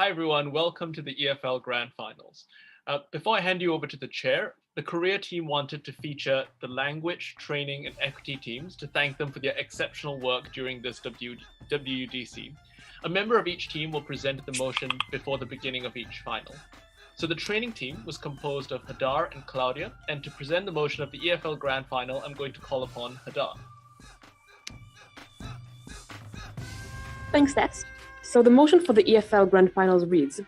Hi everyone, welcome to the EFL Grand Finals. Before I hand you over to the chair, the career team wanted to feature the language, training and equity teams to thank them for their exceptional work during this WUDC. A member of each team will present the motion before the beginning of each final. So the training team was composed of Hadar and Claudia, and to present the motion of the EFL Grand Final, I'm going to call upon Hadar. Thanks, Tex. So the motion for the EFL Grand Finals reads,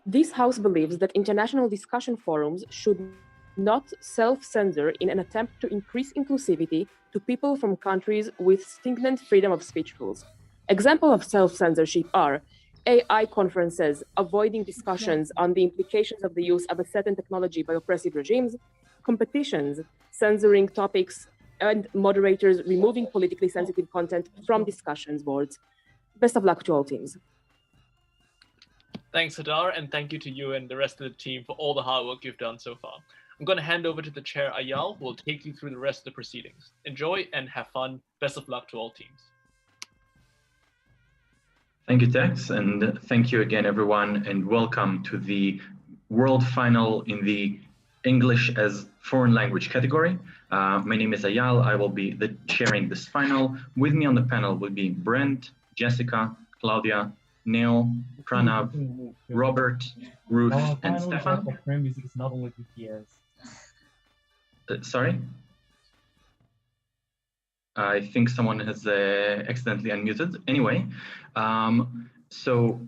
this House believes that international discussion forums should not self-censor in an attempt to increase inclusivity to people from countries with stringent freedom of speech rules. Examples of self-censorship are AI conferences avoiding discussions on the implications of the use of a certain technology by oppressive regimes, competitions censoring topics, and moderators removing politically sensitive content from discussions boards. Best of luck to all teams. Thanks, Hadar, and thank you to you and the rest of the team for all the hard work you've done so far. I'm going to hand over to the chair, Ayal, who will take you through the rest of the proceedings. Enjoy and have fun. Best of luck to all teams. Thank you, Tex, and thank you again, everyone, and welcome to the World Final in the English as Foreign Language category. My name is Ayal. I will be chairing this final. With me on the panel will be Brent, Jessica, Claudia, Neil, Pranav, Robert, Ruth, and Stefan. Music is not only BTS. Sorry? I think someone has accidentally unmuted. Anyway, so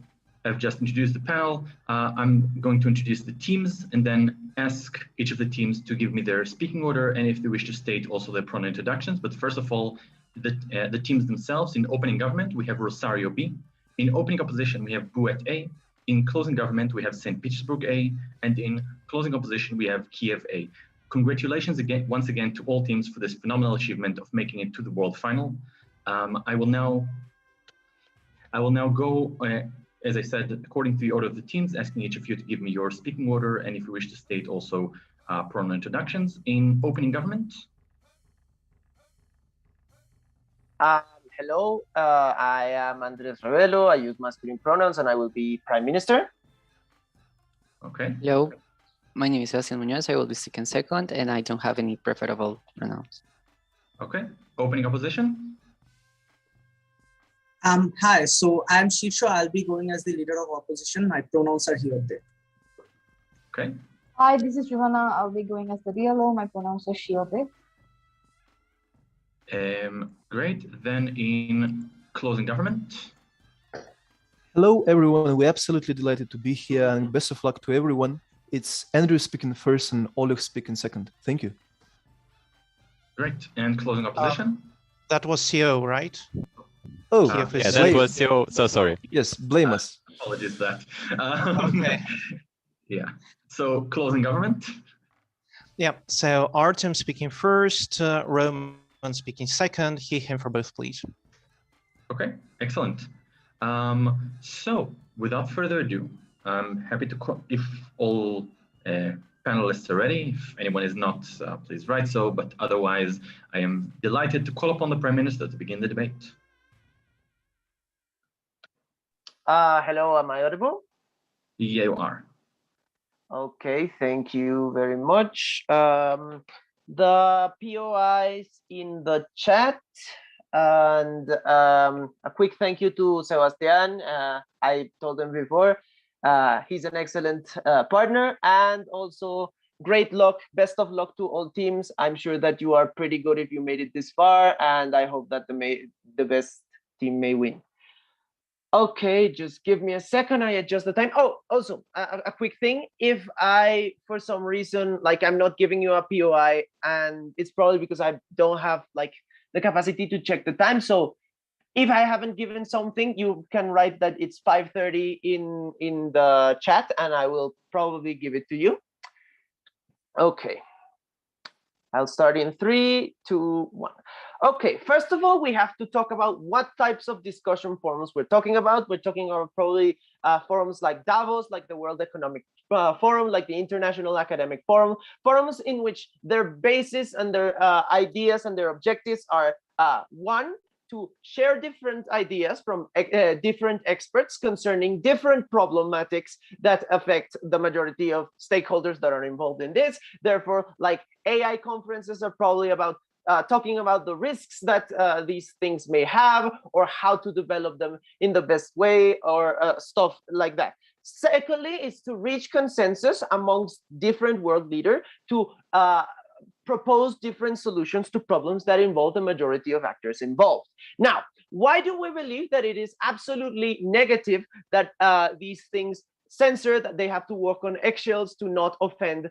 I've just introduced the panel. I'm going to introduce the teams and then ask each of the teams to give me their speaking order and if they wish to state also their pronoun introductions. But first of all, the teams themselves. In opening government, we have Rosario B. In opening opposition, we have BUET A. In closing government, we have St Petersburg A. And in closing opposition, we have Kyiv A. Congratulations again, once again, to all teams for this phenomenal achievement of making it to the world final. I will now go, as I said, according to the order of the teams, asking each of you to give me your speaking order and if you wish to state also pronoun introductions. In opening government. Hello, I am Andres Revelo. I use masculine pronouns and I will be Prime Minister. Okay. Hello, my name is Sebastián Muñoz. I will be speaking second and I don't have any preferable pronouns. Okay. Opening opposition. Hi, so I'm Shisho. I'll be going as the leader of opposition. My pronouns are he or they. Okay. Hi, this is Johanna. I'll be going as the DLO. My pronouns are she or they. Great. Then in closing government. Hello, everyone. We're absolutely delighted to be here and best of luck to everyone. It's Andrew speaking first and Oleg speaking second. Thank you. Great. And closing opposition. That was CO, right? Oh, yeah, that was CO. So sorry. Yes, blame us. Apologies for that. Okay. Yeah. So closing government. Yeah. So Artem speaking first, Roman speaking second, he, him for both, please. Okay, excellent. So without further ado, I'm happy to, if all panelists are ready, if anyone is not, please write so, but otherwise I am delighted to call upon the Prime Minister to begin the debate. Hello, am I audible? Yeah, you are. Okay, thank you very much. The POIs in the chat, and a quick thank you to Sebastian. I told him before, he's an excellent partner, and also great luck, best of luck to all teams. I'm sure that you are pretty good if you made it this far, and I hope that the best team may win. Okay, just give me a second, I adjust the time. Oh, also a quick thing. If I, for some reason, like I'm not giving you a POI, and it's probably because I don't have like the capacity to check the time. So if I haven't given something, you can write that it's 5:30 in the chat and I will probably give it to you. Okay. I'll start in 3, 2, 1. Okay, first of all, we have to talk about what types of discussion forums we're talking about. We're talking about probably forums like Davos, like the World Economic Forum, like the International Academic Forum, forums in which their basis and their ideas and their objectives are one, to share different ideas from different experts concerning different problematics that affect the majority of stakeholders that are involved in this. Therefore, like AI conferences are probably about talking about the risks that these things may have, or how to develop them in the best way, or stuff like that. Secondly, is to reach consensus amongst different world leaders to propose different solutions to problems that involve the majority of actors involved. Now, why do we believe that it is absolutely negative that these things censor, that they have to walk on eggshells to not offend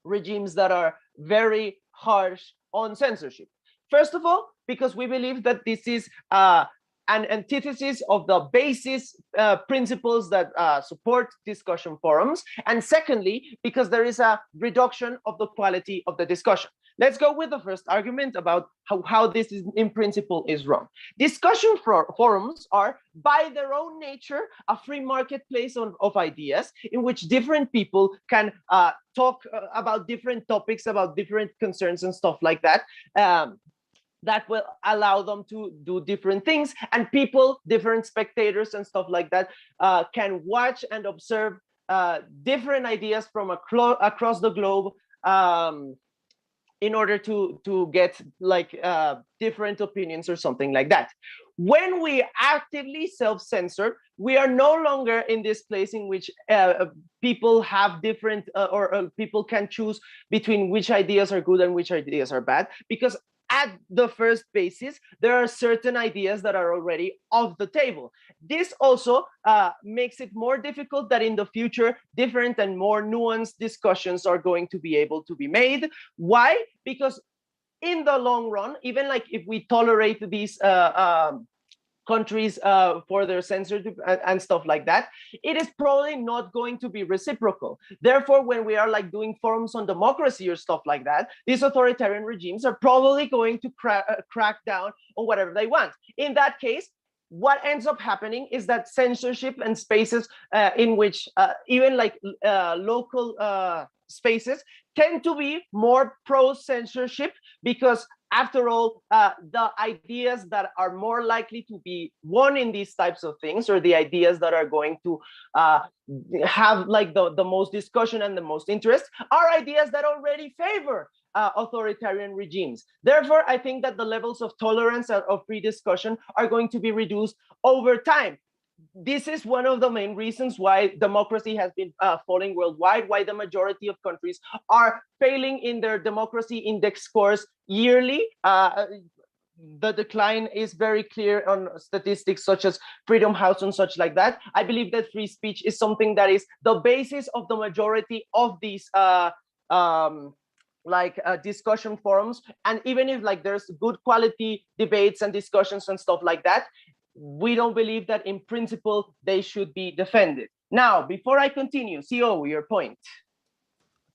regimes that are very harsh on censorship? First of all, because we believe that this is an antithesis of the basis principles that support discussion forums. And secondly, because there is a reduction of the quality of the discussion. Let's go with the first argument about how this is in principle is wrong. Discussion forums are by their own nature a free marketplace of ideas in which different people can talk about different topics, about different concerns and stuff like that. That will allow them to do different things, and people, different spectators and stuff like that, can watch and observe different ideas from across the globe in order to get like different opinions or something like that. When we actively self-censor, we are no longer in this place in which people have different or people can choose between which ideas are good and which ideas are bad, because at the first basis, there are certain ideas that are already off the table. This also makes it more difficult that in the future, different and more nuanced discussions are going to be able to be made. Why? Because in the long run, even like if we tolerate these countries for their censorship and stuff like that, it is probably not going to be reciprocal. Therefore, when we are like doing forums on democracy or stuff like that, these authoritarian regimes are probably going to crack down on whatever they want. In that case, what ends up happening is that censorship and spaces in which even like local spaces tend to be more pro-censorship, because after all, the ideas that are more likely to be won in these types of things, or the ideas that are going to have like the most discussion and the most interest, are ideas that already favor authoritarian regimes. Therefore, I think that the levels of tolerance of free discussion are going to be reduced over time. This is one of the main reasons why democracy has been falling worldwide, why the majority of countries are failing in their democracy index scores yearly. The decline is very clear on statistics such as Freedom House and such like that. I believe that free speech is something that is the basis of the majority of these discussion forums. And even if like there's good quality debates and discussions and stuff like that, we don't believe that in principle they should be defended. Now, before I continue, CO, your point.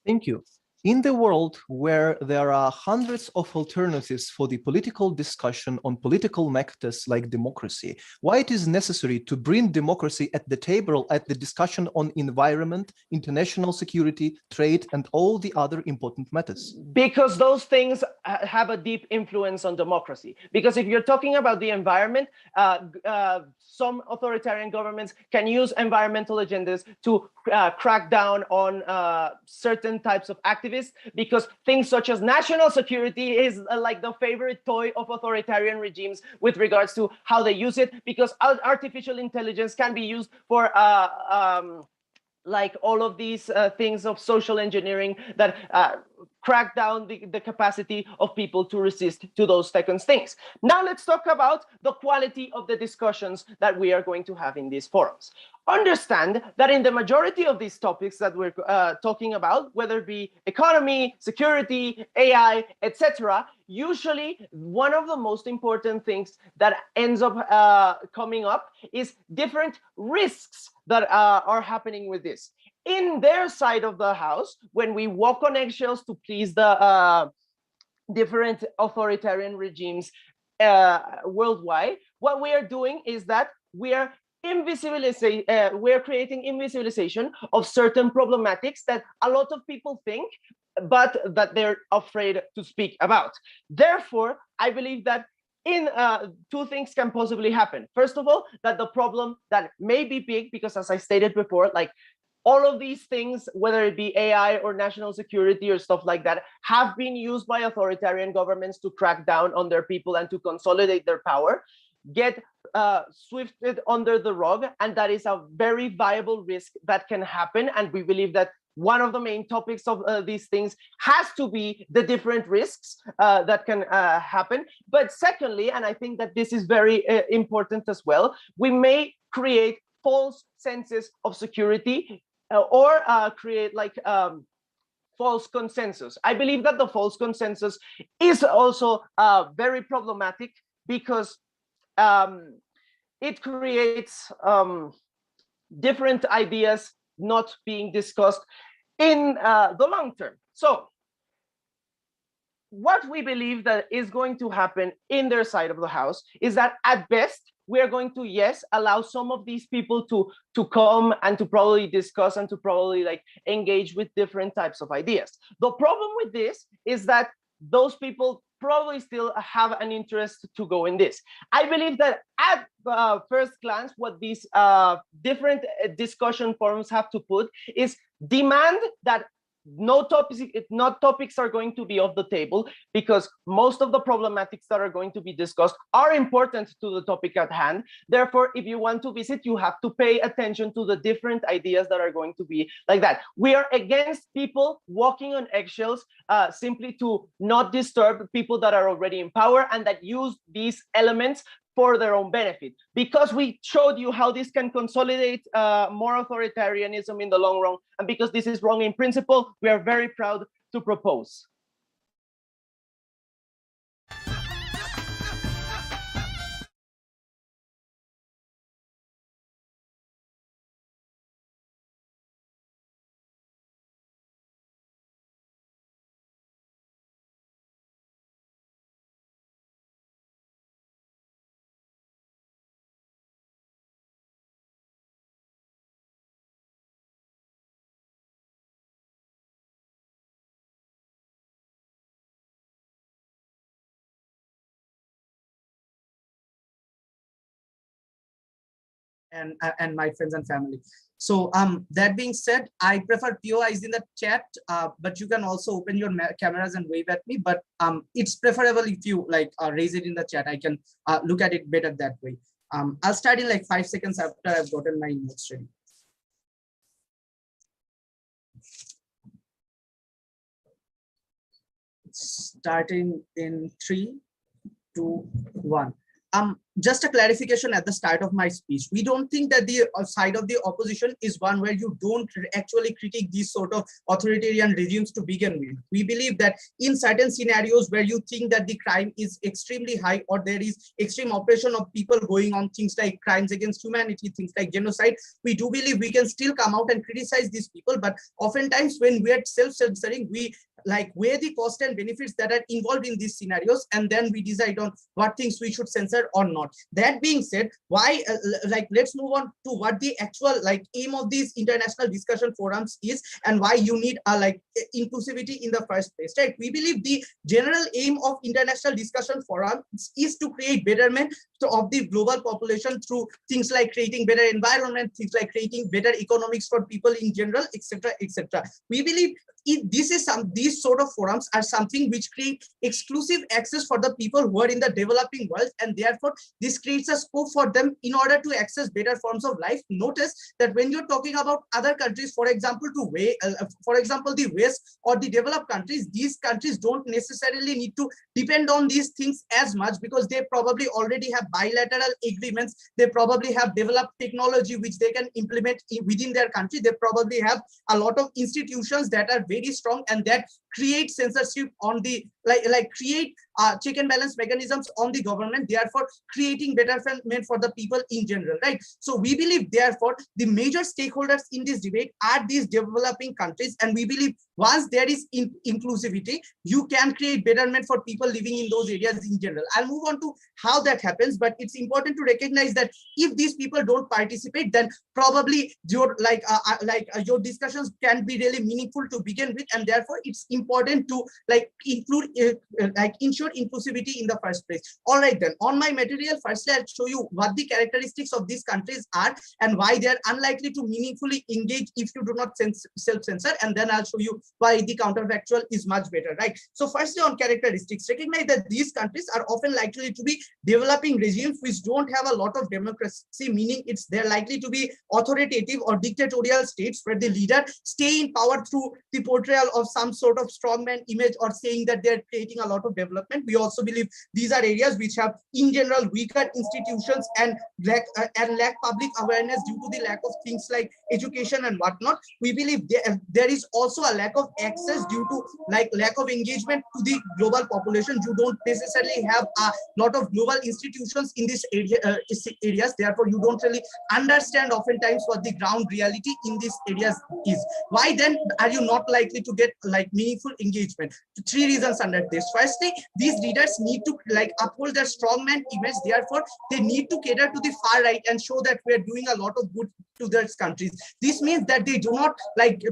Thank you. In the world where there are hundreds of alternatives for the political discussion on political matters like democracy, why it is necessary to bring democracy at the table at the discussion on environment, international security, trade, and all the other important matters? Because those things have a deep influence on democracy. Because if you're talking about the environment, some authoritarian governments can use environmental agendas to crack down on certain types of activities, because things such as national security is like the favorite toy of authoritarian regimes with regards to how they use it, because artificial intelligence can be used for like all of these things of social engineering that crack down the capacity of people to resist to those second things. Now let's talk about the quality of the discussions that we are going to have in these forums. Understand that in the majority of these topics that we're talking about, whether it be economy, security, AI, etc., usually one of the most important things that ends up coming up is different risks that are happening with this. In their side of the house, when we walk on eggshells to please the different authoritarian regimes worldwide, what we are doing is that we are we're creating invisibilization of certain problematics that a lot of people think, but that they're afraid to speak about. Therefore, I believe that in two things can possibly happen. First of all, that the problem that may be big, because as I stated before, like all of these things, whether it be AI or national security or stuff like that, have been used by authoritarian governments to crack down on their people and to consolidate their power, get swifted under the rug, and that is a very viable risk that can happen. And we believe that one of the main topics of these things has to be the different risks that can happen. But secondly, and I think that this is very important as well, we may create false senses of security or create like false consensus. I believe that the false consensus is also very problematic because it creates different ideas not being discussed in the long term. So what we believe that is going to happen in their side of the house is that at best, we are going to, yes, allow some of these people to come and to probably discuss and to probably like engage with different types of ideas. The problem with this is that those people probably still have an interest to go in this. I believe that at first glance, what these different discussion forums have to put is demand that no topics are going to be off the table, because most of the problematics that are going to be discussed are important to the topic at hand. Therefore, if you want to visit, you have to pay attention to the different ideas that are going to be like that. We are against people walking on eggshells simply to not disturb people that are already in power and that use these elements for their own benefit, because we showed you how this can consolidate more authoritarianism in the long run, and because this is wrong in principle, we are very proud to propose. And my friends and family. So that being said, I prefer POIs in the chat, but you can also open your cameras and wave at me, but it's preferable if you like raise it in the chat. I can look at it better that way. I'll start in like 5 seconds after I've gotten my notes ready. Starting in 3, 2, 1. Just a clarification at the start of my speech. We don't think that the side of the opposition is one where you don't actually critique these sort of authoritarian regimes to begin with. We believe that in certain scenarios where you think that the crime is extremely high or there is extreme oppression of people going on, things like crimes against humanity, things like genocide, we do believe we can still come out and criticize these people. But oftentimes when we are self-censoring, we like weigh the cost and benefits that are involved in these scenarios, and then we decide on what things we should censor or not. That being said, why like let's move on to what the actual like aim of these international discussion forums is and why you need like inclusivity in the first place, right? We believe the general aim of international discussion forums is to create betterment of the global population through things like creating better environment, things like creating better economics for people in general, etc., etc. We believe these sort of forums are something which create exclusive access for the people who are in the developing world, and therefore this creates a scope for them in order to access better forms of life. Notice that when you're talking about other countries, for example, for example, the West or the developed countries, these countries don't necessarily need to depend on these things as much because they probably already have bilateral agreements. They probably have developed technology which they can implement within their country. They probably have a lot of institutions that are very strong and that create censorship on the create check and balance mechanisms on the government, therefore creating betterment for the people in general, right? So we believe therefore the major stakeholders in this debate are these developing countries, and we believe once there is inclusivity, you can create betterment for people living in those areas in general. I'll move on to how that happens, but it's important to recognize that if these people don't participate, then probably your your discussions can be really meaningful to begin with, and therefore it's important to include ensure ensure inclusivity in the first place. All right then, on my material, firstly I'll show you what the characteristics of these countries are and why they are unlikely to meaningfully engage if you do not self-censor, and then I'll show you why the counterfactual is much better, right? So firstly, on characteristics, recognize that these countries are often likely to be developing regimes which don't have a lot of democracy, meaning they're likely to be authoritative or dictatorial states where the leader stay in power through the portrayal of some sort of strongman image or saying that they're creating a lot of development. We also believe these are areas which have in general weaker institutions and lack public awareness due to the lack of things like education and whatnot. We believe there is also a lack of access due to lack of engagement to the global population. You don't necessarily have a lot of global institutions in this areas. Therefore, you don't really understand oftentimes what the ground reality in these areas is. Why then are you not likely to get meaningful engagement? Three reasons under this. Firstly, these leaders need to uphold their strongman image. Therefore, they need to cater to the far right and show that we are doing a lot of good to their countries. This means that they do not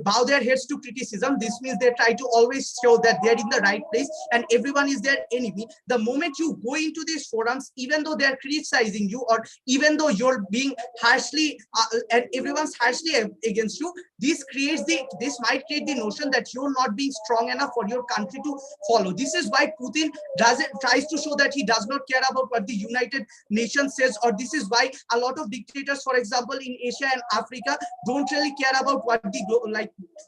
bow their heads to criticism. This means they try to always show that they're in the right place and everyone is their enemy. The moment you go into these forums, even though they're criticizing you or even though you're being harshly and everyone's harshly against you, this might create the notion that you're not being strong enough for your country to follow. This is why Putin tries to show that he does not care about what the United Nations says, or this is why a lot of dictators, for example, in Asia and Africa, don't really care about what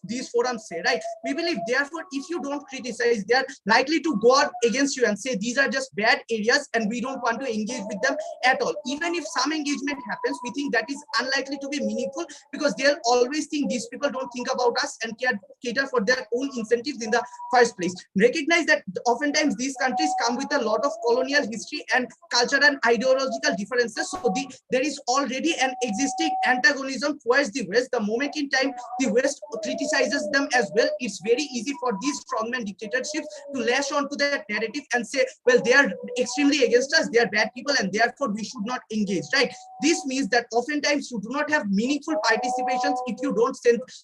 these forums say, right? We believe, therefore, if you don't criticize, they're likely to go out against you and say these are just bad areas and we don't want to engage with them at all. Even if some engagement happens, we think that is unlikely to be meaningful because they'll always think these people don't think about us and cater for their own incentives in the first place. Recognize that oftentimes these countries come with a lot of colonial history and cultural and ideological differences. So there is already an existing antagonism towards the West. The moment in time the West criticizes them as well, it's very easy for these strongman dictatorships to lash onto that narrative and say, well, they are extremely against us, they are bad people, and therefore we should not engage, right? This means that oftentimes you do not have meaningful participations if you don't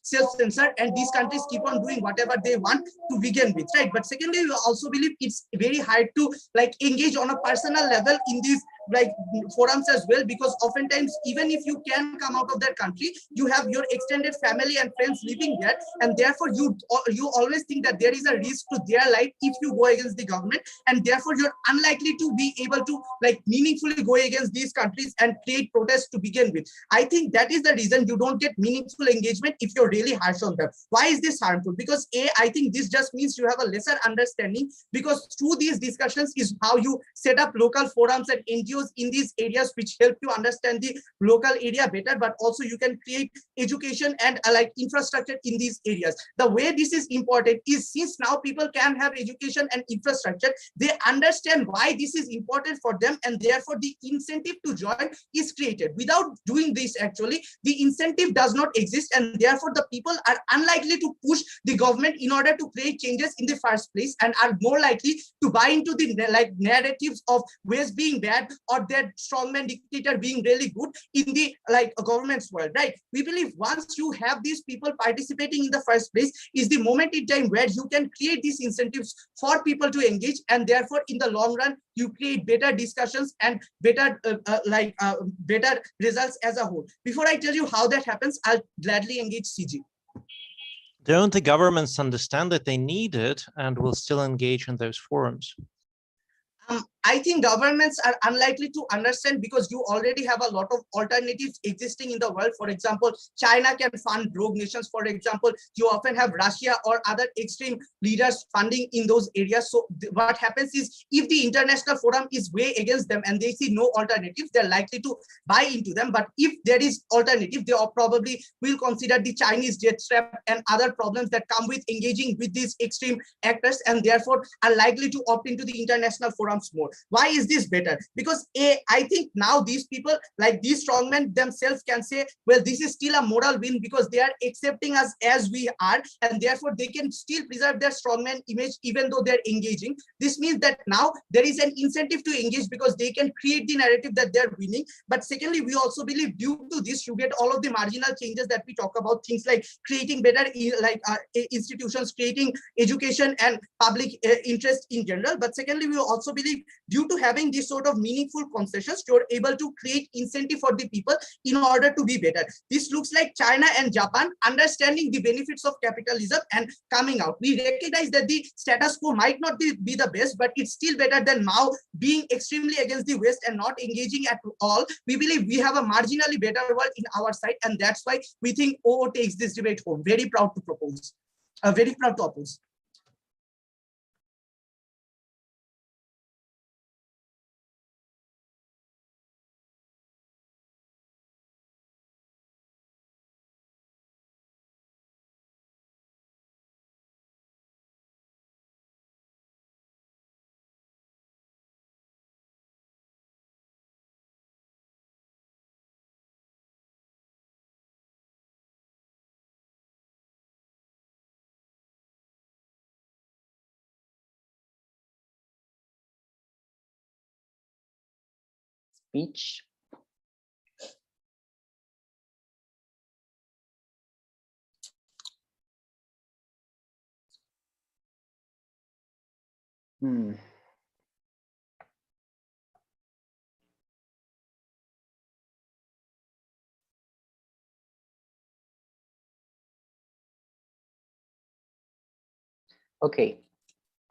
self-censor, and these countries keep on doing whatever they want to begin with, right? But secondly, we also believe it's very hard to engage on a personal level in these forums as well, because oftentimes even if you can come out of their country, you have your extended family and friends living there, and therefore you always think that there is a risk to their life if you go against the government, and therefore you're unlikely to be able to meaningfully go against these countries and create protests to begin with. I think that is the reason you don't get meaningful engagement if you're really harsh on them. Why is this harmful? Because I think this just means you have a lesser understanding, because through these discussions is how you set up local forums and NGOs in these areas which help you understand the local area better, but also you can create education and infrastructure in these areas. The way this is important is, since now people can have education and infrastructure, they understand why this is important for them, and therefore the incentive to join is created. Without doing this, actually the incentive does not exist, and therefore the people are unlikely to push the government in order to create changes in the first place, and are more likely to buy into the narratives of West being bad or that strongman dictator being really good in the government's world, right? We believe once you have these people participating in the first place is the moment in time where you can create these incentives for people to engage, and therefore in the long run you create better discussions and better better results as a whole. Before I tell you how that happens, I'll gladly engage CG. Don't the governments understand that they need it and will still engage in those forums? I think governments are unlikely to understand because you already have a lot of alternatives existing in the world. For example, China can fund rogue nations. For example, you often have Russia or other extreme leaders funding in those areas. So what happens is, if the international forum is way against them and they see no alternatives, they're likely to buy into them. But if there is alternative, they probably will consider the Chinese death trap and other problems that come with engaging with these extreme actors, and therefore are likely to opt into the international forums more. why is this better? Because I think now these people, like these strongmen themselves, can say, well, this is still a moral win because they are accepting us as we are, and therefore they can still preserve their strongman image even though they're engaging. This means that now there is an incentive to engage because they can create the narrative that they're winning. But secondly, we also believe due to this, you get all of the marginal changes that we talk about, things like creating better institutions, creating education and public interest in general. But secondly, we also believe due to having this sort of meaningful concessions, you're able to create incentive for the people in order to be better. This looks like China and Japan understanding the benefits of capitalism and coming out. We recognize that the status quo might not be the best, but it's still better than Mao being extremely against the West and not engaging at all. We believe we have a marginally better world in our side, and that's why we think OO takes this debate home. Very proud to propose. Very proud to oppose. Speech. Okay,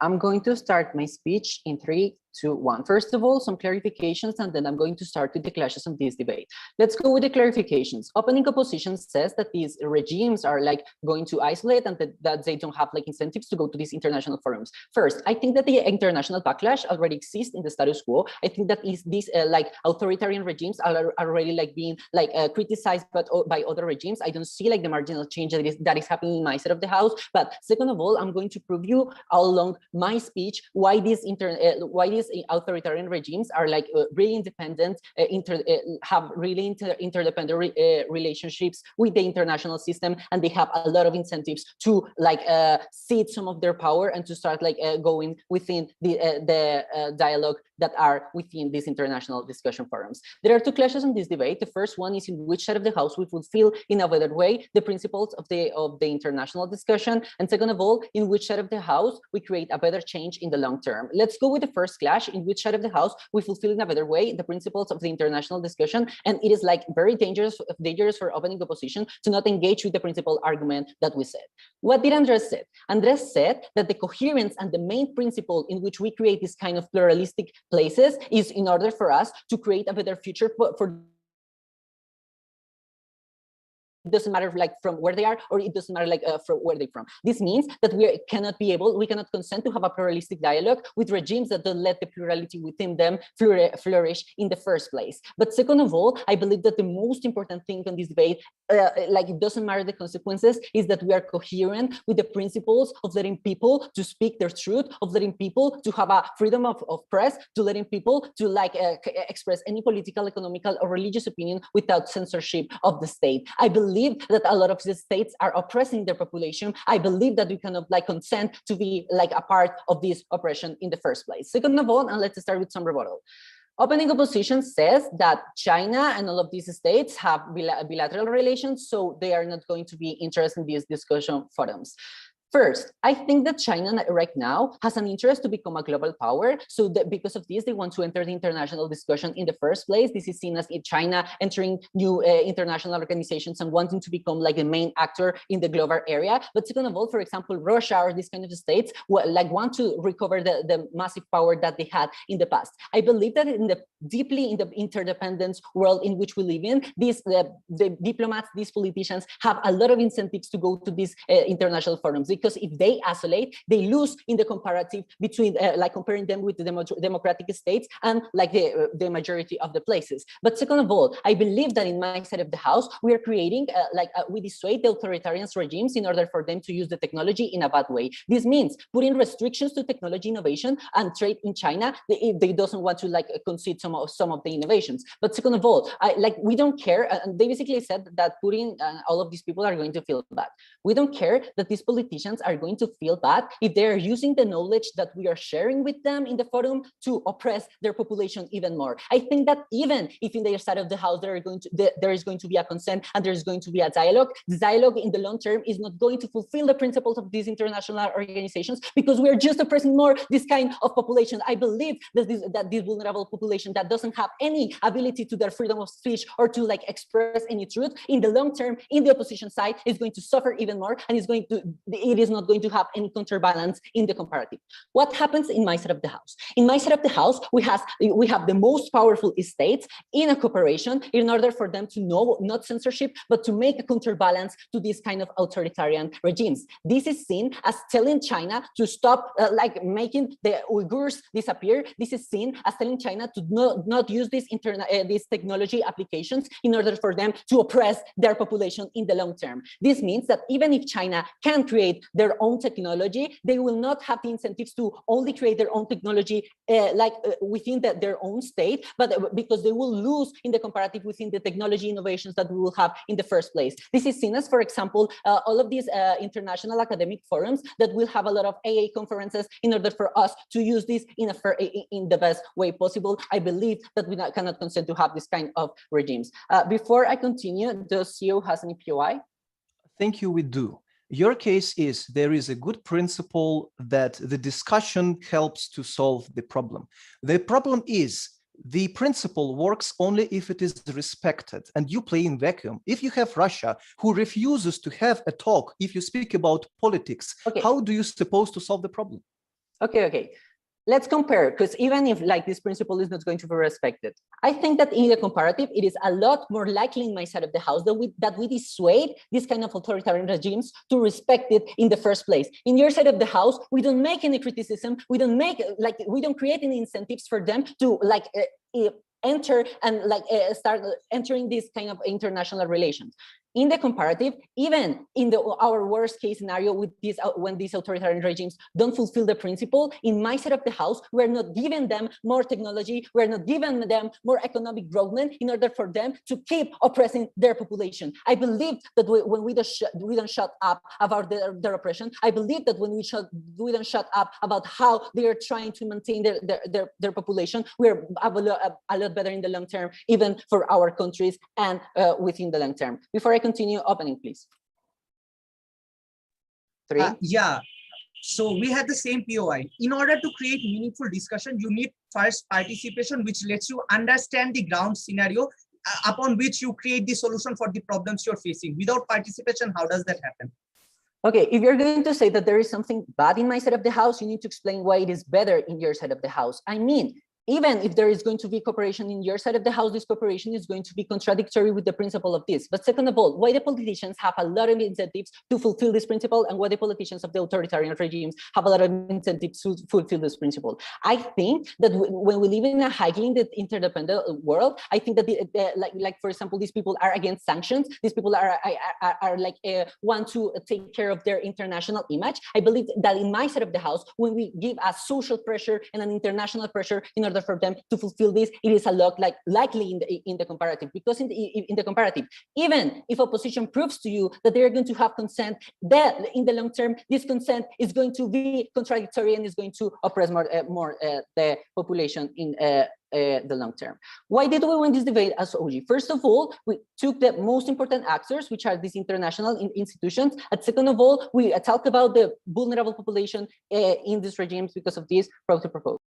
I'm going to start my speech in 3, 2, 1. First of all, some clarifications, and then I'm going to start with the clashes of this debate. Let's go with the clarifications. Opening opposition says that these regimes are like going to isolate and that they don't have like incentives to go to these international forums. First, I think that the international backlash already exists in the status quo. I think that these like authoritarian regimes are already like being like criticized by other regimes. I don't see like the marginal change that is happening in my side of the house. But second of all, I'm going to prove you all along my speech why these authoritarian regimes are like really independent, have really interdependent relationships with the international system, and they have a lot of incentives to like cede some of their power and to start like going within the dialogue that are within these international discussion forums. There are two clashes in this debate. The first one is in which side of the house we fulfill in a better way the principles of the international discussion, and second of all, in which side of the house we create a better change in the long term. Let's go with the first clash, in which side of the house we fulfill in a better way the principles of the international discussion, and it is like very dangerous for opening opposition to not engage with the principal argument that we said. What did Andres say? Andres said that the coherence and the main principle in which we create this kind of pluralistic places is in order for us to create a better future for it doesn't matter like from where they are, or it doesn't matter like from where they're from. This means that we cannot consent to have a pluralistic dialogue with regimes that don't let the plurality within them flourish in the first place. But second of all, I believe that the most important thing on this debate, like it doesn't matter the consequences, is that we are coherent with the principles of letting people to speak their truth, of letting people to have a freedom of press, to letting people to like express any political, economical, or religious opinion without censorship of the state. I believe that a lot of the states are oppressing their population. I believe that we cannot like consent to be like a part of this oppression in the first place. Second of all, and let's start with some rebuttal. Opening opposition says that China and all of these states have bilateral relations, so they are not going to be interested in these discussion forums. First, I think that China right now has an interest to become a global power. So that because of this, they want to enter the international discussion in the first place. This is seen as China entering new international organizations and wanting to become like a main actor in the global area. But second of all, for example, Russia or these kind of states like want to recover the massive power that they had in the past. I believe that deeply in the interdependence world in which we live in, the diplomats, these politicians have a lot of incentives to go to these international forums. They because if they isolate, they lose in the comparative between like comparing them with the democratic states and like the majority of the places. But second of all, I believe that in my side of the house, we are creating we dissuade the authoritarian regimes in order for them to use the technology in a bad way. This means putting restrictions to technology innovation and trade in China. They doesn't want to like concede some of the innovations. But second of all, we don't care. And they basically said that Putin and all of these people are going to feel bad. We don't care that these politicians are going to feel bad if they are using the knowledge that we are sharing with them in the forum to oppress their population even more. I think that even if in their side of the house there is going to be a consent and there is going to be a dialogue, the dialogue in the long term is not going to fulfill the principles of these international organizations because we are just oppressing more this kind of population. I believe that this vulnerable population that doesn't have any ability to their freedom of speech or to like express any truth in the long term in the opposition side is going to suffer even more, and it is not going to have any counterbalance in the comparative. What happens in my side of the house? In my side of the house, we have the most powerful states in a cooperation in order for them to know not censorship, but to make a counterbalance to this kind of authoritarian regimes. This is seen as telling China to stop like making the Uyghurs disappear. This is seen as telling China to not use these technology applications in order for them to oppress their population in the long term. This means that even if China can create their own technology, they will not have the incentives to only create their own technology within their own state, but because they will lose in the comparative within the technology innovations that we will have in the first place. This is seen as, for example, all of these international academic forums that will have a lot of AA conferences in order for us to use this in the best way possible. I believe that we cannot consent to have this kind of regimes. Before I continue, does CEO has any POI? Thank you, we do. Your case is there is a good principle that the discussion helps to solve the problem. The problem is the principle works only if it is respected, and you play in vacuum. If you have Russia who refuses to have a talk, if you speak about politics, okay, how do you suppose to solve the problem? Okay. Let's compare, because even if like this principle is not going to be respected, I think that in the comparative, it is a lot more likely in my side of the house that we dissuade this kind of authoritarian regimes to respect it in the first place. In your side of the house, we don't make any criticism. We don't create any incentives for them to enter and start entering this kind of international relations. In the comparative, even in our worst case scenario with this, when these authoritarian regimes don't fulfill the principle, in my side of the house, we're not giving them more technology, we're not giving them more economic growth in order for them to keep oppressing their population. I believe that when we don't shut up about their oppression, I believe that when we don't shut up about how they are trying to maintain their population, we're a lot better in the long term, even for our countries and within the long term. Before I continue, opening, please. 3. Yeah. So we had the same POI. In order to create meaningful discussion, you need first participation, which lets you understand the ground scenario upon which you create the solution for the problems you're facing. Without participation, how does that happen? Okay, if you're going to say that there is something bad in my side of the house, you need to explain why it is better in your side of the house. I mean, even if there is going to be cooperation in your side of the house, this cooperation is going to be contradictory with the principle of this. But second of all, why the politicians have a lot of incentives to fulfill this principle, and why the politicians of the authoritarian regimes have a lot of incentives to fulfill this principle? I think that when we live in a highly interdependent world, I think that for example, these people are against sanctions. These people are want to take care of their international image. I believe that in my side of the house, when we give a social pressure and an international pressure in order for them to fulfill this, it is a lot likely in the comparative, because in the comparative, even if opposition proves to you that they are going to have consent, that in the long term this consent is going to be contradictory and is going to oppress more the population in the long term. Why did we win this debate as OG? First of all, we took the most important actors, which are these international institutions, and second of all, we talked about the vulnerable population in these regimes. Because of this, proud to propose.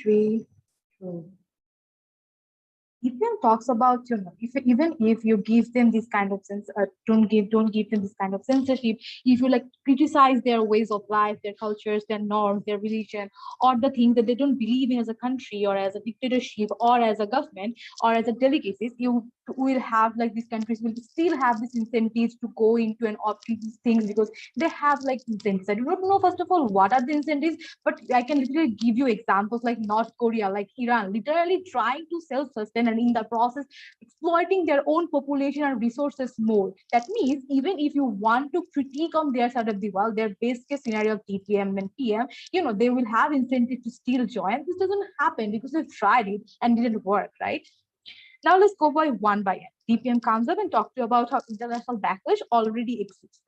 Three, two. EPM talks about, even if you give them this kind of sense, don't give them this kind of censorship. If you like criticize their ways of life, their cultures, their norms, their religion, or the thing that they don't believe in as a country or as a dictatorship or as a government or as a delegacies, you will have like these countries will still have these incentives to go into and opt into these things because they have like incentives. I do not know first of all what are the incentives, but I can literally give you examples like North Korea, like Iran, literally trying to self-sustain and in the process exploiting their own population and resources more. That means even if you want to critique on their side of the world, their base case scenario of TPM and PM, they will have incentive to still join. This doesn't happen because they've tried it and didn't work, right? Now let's go by one by one. DPM comes up and talk to you about how international backlash already exists.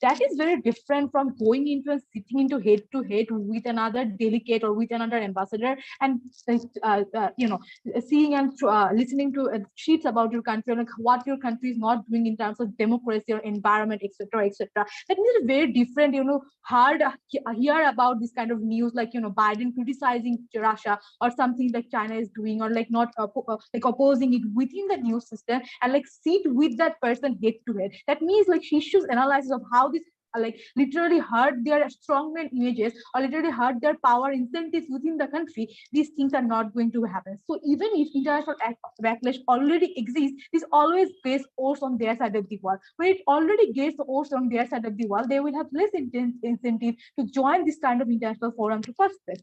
That is very different from going into and sitting into head to head with another delegate or with another ambassador and seeing and listening to sheets about your country, like what your country is not doing in terms of democracy or environment, etc., etc. That means it's very different. Hard hear about this kind of news, like Biden criticizing Russia or something like China is doing, or like not like opposing it within the news system, and like sit with that person head to head. That means like she should analysis of how this like literally hurt their strongman images or literally hurt their power incentives within the country. These things are not going to happen. So even if international backlash already exists, this always gets odds on their side of the wall. When it already gets odds on their side of the wall, they will have less incentive to join this kind of international forum to first place.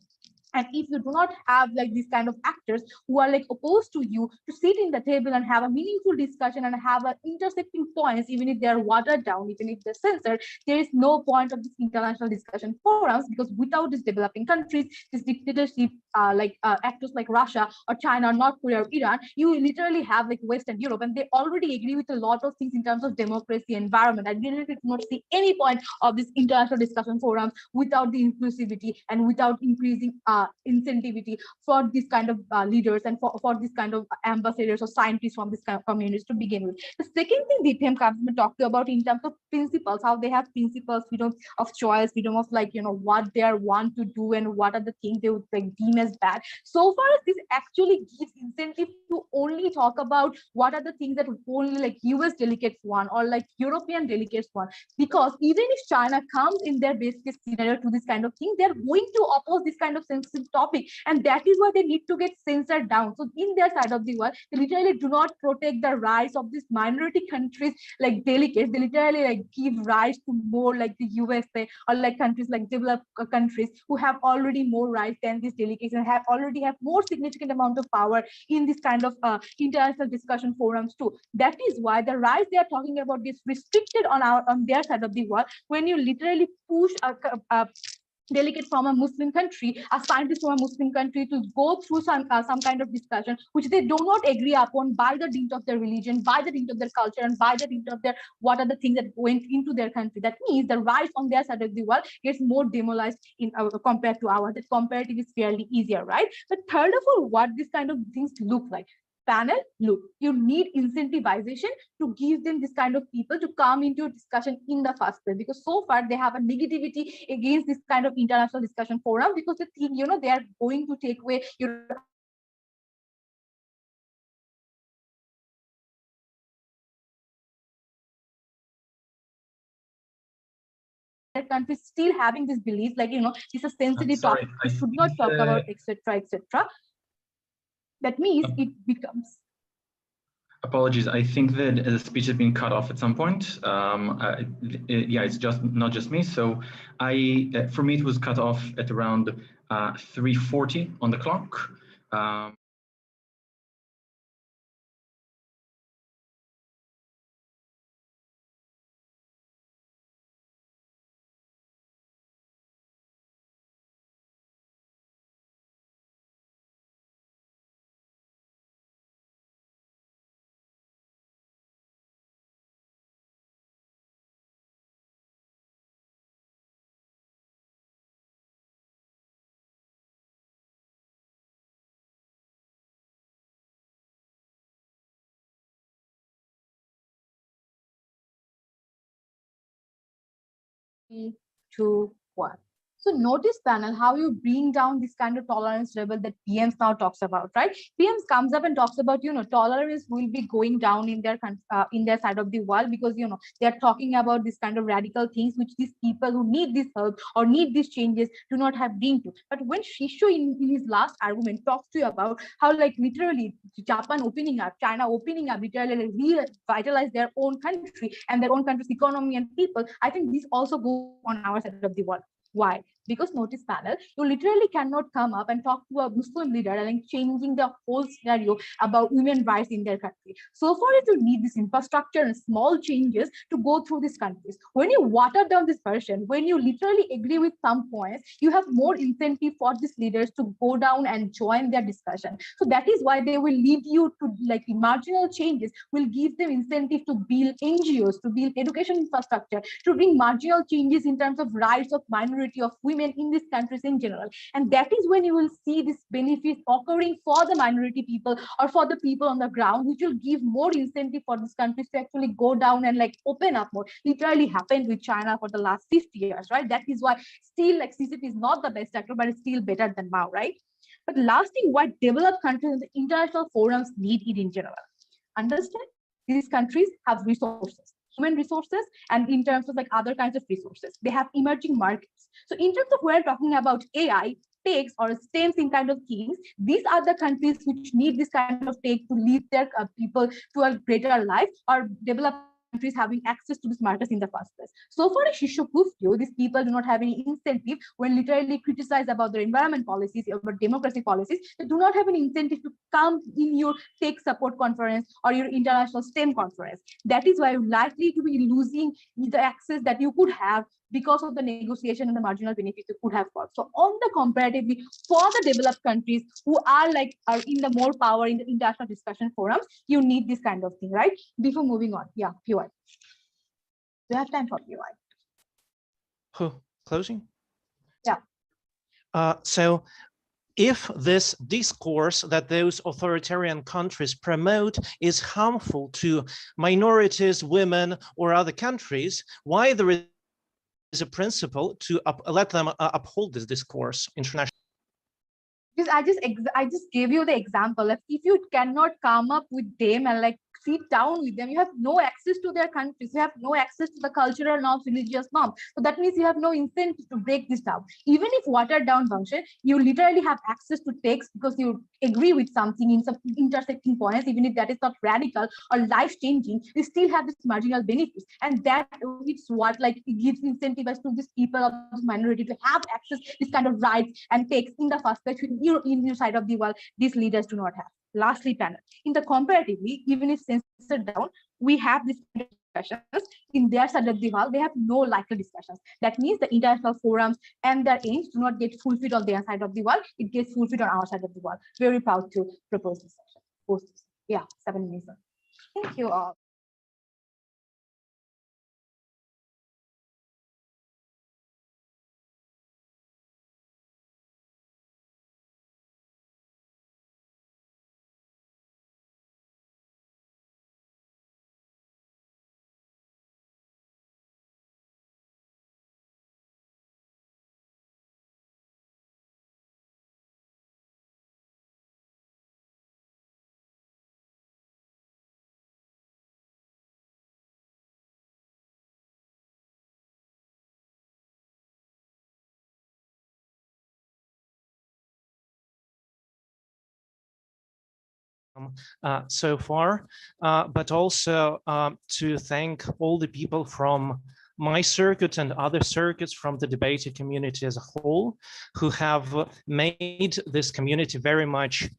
And if you do not have like these kind of actors who are like opposed to you to sit in the table and have a meaningful discussion and have an intersecting points, even if they're watered down, even if they're censored, there is no point of this international discussion forums, because without these developing countries, this dictatorship, actors like Russia or China or North Korea or Iran, you literally have like Western Europe, and they already agree with a lot of things in terms of democracy, environment. I really do not see any point of this international discussion forums without the inclusivity and without increasing incentivity for this kind of leaders and for this kind of ambassadors or scientists from this kind of communities to begin with. The second thing the DPM comes to talk to about in terms of principles, how they have principles, freedom of choice, freedom of what they are want to do and what are the things they would like deem as bad. So far as this actually gives incentive to only talk about what are the things that only like US delegates want or like European delegates want, because even if China comes in their base case scenario to this kind of thing, they're going to oppose this kind of sensitive topic, and that is why they need to get censored down. So in their side of the world, they literally do not protect the rights of these minority countries like delegates. They literally like give rights to more like the USA or like countries like developed countries who have already more rights than these delegates and already have more significant amount of power in this kind of international discussion forums too. That is why the rights they are talking about gets restricted on their side of the world. When you literally push a delegate from a Muslim country, a scientist from a Muslim country to go through some kind of discussion which they do not agree upon by the dint of their religion, by the dint of their culture, and by the dint of their what are the things that went into their country. That means the rights on their side of the world gets more demoralized in compared to ours. That comparative is fairly easier, right? But third of all, what this kind of things look like. Panel, look, you need incentivization to give them this kind of people to come into a discussion in the first place, because so far they have a negativity against this kind of international discussion forum, because they think they are going to take away your country still having this belief like it's a sensitive topic, you should not talk about etc etc. That means it becomes apologies. I think that the speech has been cut off at some point. Yeah, it's just not just me. So for me, it was cut off at around 3:40 on the clock. Three, two, one. So notice panel, how you bring down this kind of tolerance level that PMs now talks about, right? PMs comes up and talks about, tolerance will be going down in their side of the world because, they're talking about this kind of radical things which these people who need this help or need these changes do not have been to. But when Shisho in his last argument talks to you about how like literally Japan opening up, China opening up, literally revitalize their own country and their own country's economy and people, I think this also goes on our side of the world. Why? Because notice panel, you literally cannot come up and talk to a Muslim leader and like changing the whole scenario about women rights in their country. So far as you need this infrastructure and small changes to go through these countries. When you water down this version, when you literally agree with some points, you have more incentive for these leaders to go down and join their discussion. So that is why they will lead you to like marginal changes will give them incentive to build NGOs, to build education infrastructure, to bring marginal changes in terms of rights of minority of women in these countries in general. And that is when you will see this benefit occurring for the minority people or for the people on the ground, which will give more incentive for these countries to actually go down and like open up more. Literally happened with China for the last 50 years, right? That is why still like CCP is not the best actor, but it's still better than Mao, right? But last thing, what developed countries in the international forums need it in general. Understand? These countries have resources, human resources, and in terms of like other kinds of resources, they have emerging markets. So in terms of when we're talking about AI, takes or stems in kind of things, these are the countries which need this kind of take to lead their people to a greater life or develop countries having access to these markets in the first place. So far as Shisho proved you, these people do not have any incentive when literally criticized about their environment policies or democracy policies. They do not have an incentive to come in your tech support conference or your international STEM conference. That is why you're likely to be losing the access that you could have because of the negotiation and the marginal benefits you could have got. So on the comparatively, for the developed countries who are in the more power in the international discussion forums, you need this kind of thing, right? Before moving on, yeah, PY. Do you have time for PY? Closing? Yeah. So if this discourse that those authoritarian countries promote is harmful to minorities, women, or other countries, why there is a principle to let them uphold this discourse internationally? Because I just gave you the example. If you cannot come up with them and like sit down with them, you have no access to their countries, you have no access to the cultural norms, religious norms. So that means you have no incentive to break this down. Even if watered down function, you literally have access to text because you agree with something in some intersecting points, even if that is not radical or life-changing, you still have this marginal benefits. And that is what like it gives incentive to these people of this minority to have access to this kind of rights and text in the first place in your side of the world, these leaders do not have. Lastly, panel. In the comparatively, even if censored down, we have these discussions in their side of the world. They have no likely discussions. That means the international forums and their aims do not get fulfilled on their side of the world. It gets fulfilled on our side of the world. Very proud to propose this session. Yeah, 7 minutes. Thank you all. So far, but also to thank all the people from my circuit and other circuits from the debating community as a whole, who have made this community very much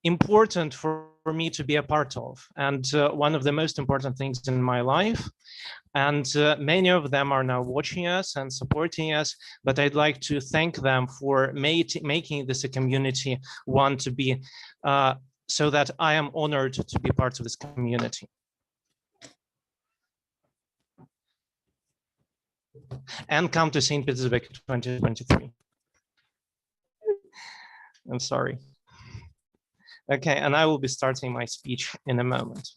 important for me to be a part of, and one of the most important things in my life. And many of them are now watching us and supporting us, but I'd like to thank them for making this a community one to be, so that I am honored to be part of this community. And come to St. Petersburg 2023. I'm sorry. Okay, and I will be starting my speech in a moment.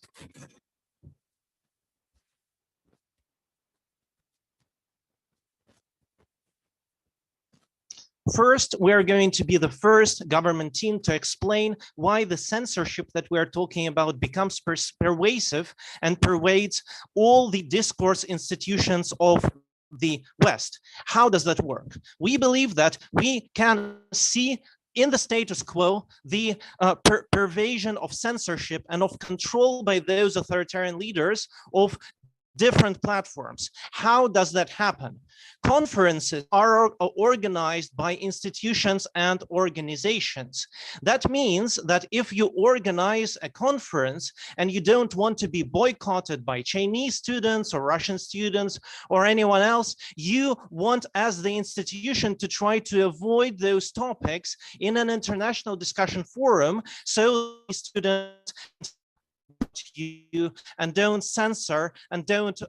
First, we are going to be the first government team to explain why the censorship that we are talking about becomes pervasive and pervades all the discourse institutions of the West. How does that work? We believe that we can see in the status quo the pervasion of censorship and of control by those authoritarian leaders of different platforms. How does that happen? Conferences are organized by institutions and organizations. That means that if you organize a conference and you don't want to be boycotted by Chinese students or Russian students or anyone else, you want as the institution to try to avoid those topics in an international discussion forum so students you and don't censor and don't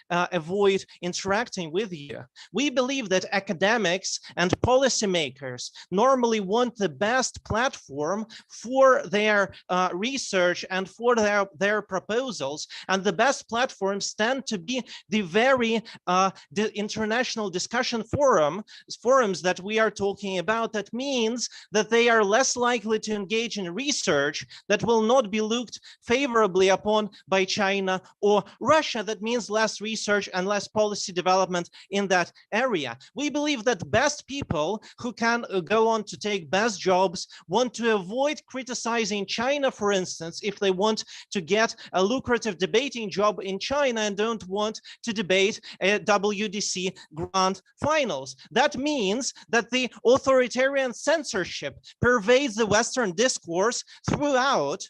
avoid interacting with you. We believe that academics and policymakers normally want the best platform for their research and for their proposals, and the best platforms tend to be the very the international discussion forums that we are talking about. That means that they are less likely to engage in research that will not be looked favorably upon by China or Russia. That means less research and less policy development in that area. We believe that best people who can go on to take best jobs want to avoid criticizing China, for instance, if they want to get a lucrative debating job in China and don't want to debate a WUDC grand finals. That means that the authoritarian censorship pervades the Western discourse throughout,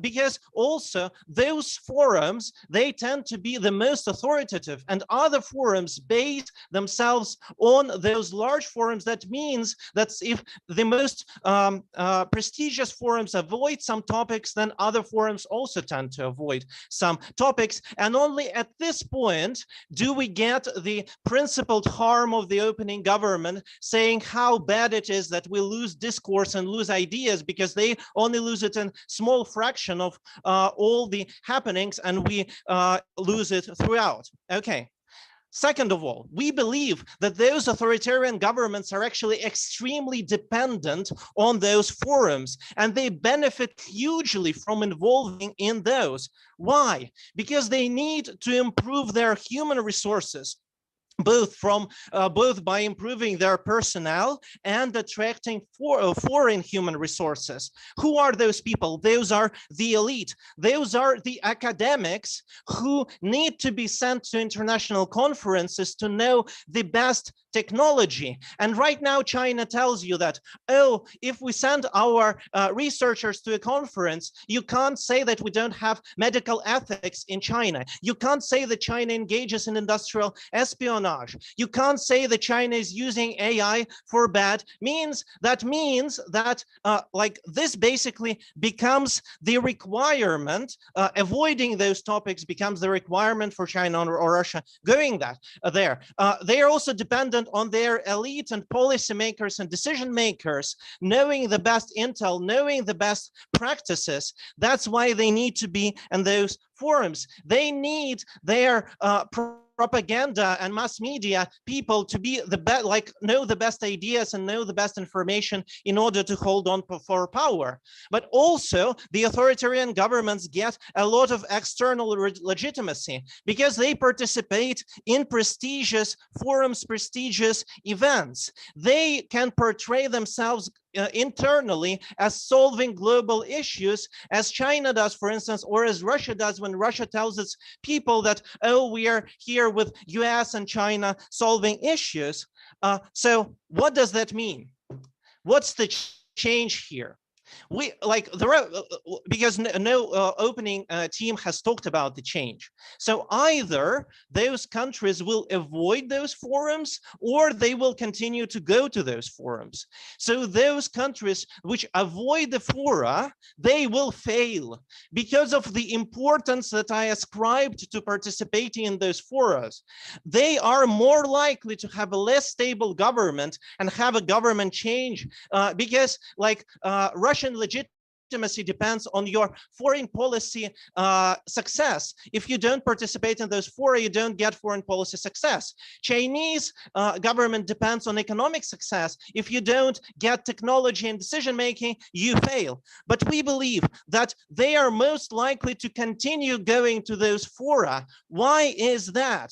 because also those forums, they tend to be the most authoritative, and other forums base themselves on those large forums. That means that if the most prestigious forums avoid some topics, then other forums also tend to avoid some topics. And only at this point do we get the principled harm of the opening government saying how bad it is that we lose discourse and lose ideas, because they only lose it in small fraction of all the happenings, and we lose it throughout. Okay. Second of all, we believe that those authoritarian governments are actually extremely dependent on those forums, and they benefit hugely from involving in those. Why? Because they need to improve their human resources, both by improving their personnel and attracting foreign human resources. Who are those people? Those are the elite. Those are the academics who need to be sent to international conferences to know the best technology. And right now, China tells you that, oh, if we send our researchers to a conference, you can't say that we don't have medical ethics in China. You can't say that China engages in industrial espionage. You can't say that China is using AI for bad means. That means that like this basically becomes the requirement, avoiding those topics becomes the requirement for China or Russia going there. They are also dependent on their elite and policymakers and decision makers knowing the best intel, knowing the best practices. That's why they need to be in those forums. They need their propaganda and mass media people to be the best, like know the best ideas and know the best information in order to hold on for power. But also the authoritarian governments get a lot of external legitimacy because they participate in prestigious forums, prestigious events. They can portray themselves internally as solving global issues, as China does, for instance, or as Russia does when Russia tells its people that, oh, we are here with US and China solving issues. So what does that mean? What's the change here? We like because no opening team has talked about the change. So either those countries will avoid those forums or they will continue to go to those forums. So those countries which avoid the fora, they will fail because of the importance that I ascribed to participating in those forums. They are more likely to have a less stable government and have a government change because like Russian legitimacy legitimacy depends on your foreign policy success. If you don't participate in those fora, you don't get foreign policy success. Chinese government depends on economic success. If you don't get technology and decision-making, you fail. But we believe that they are most likely to continue going to those fora. Why is that?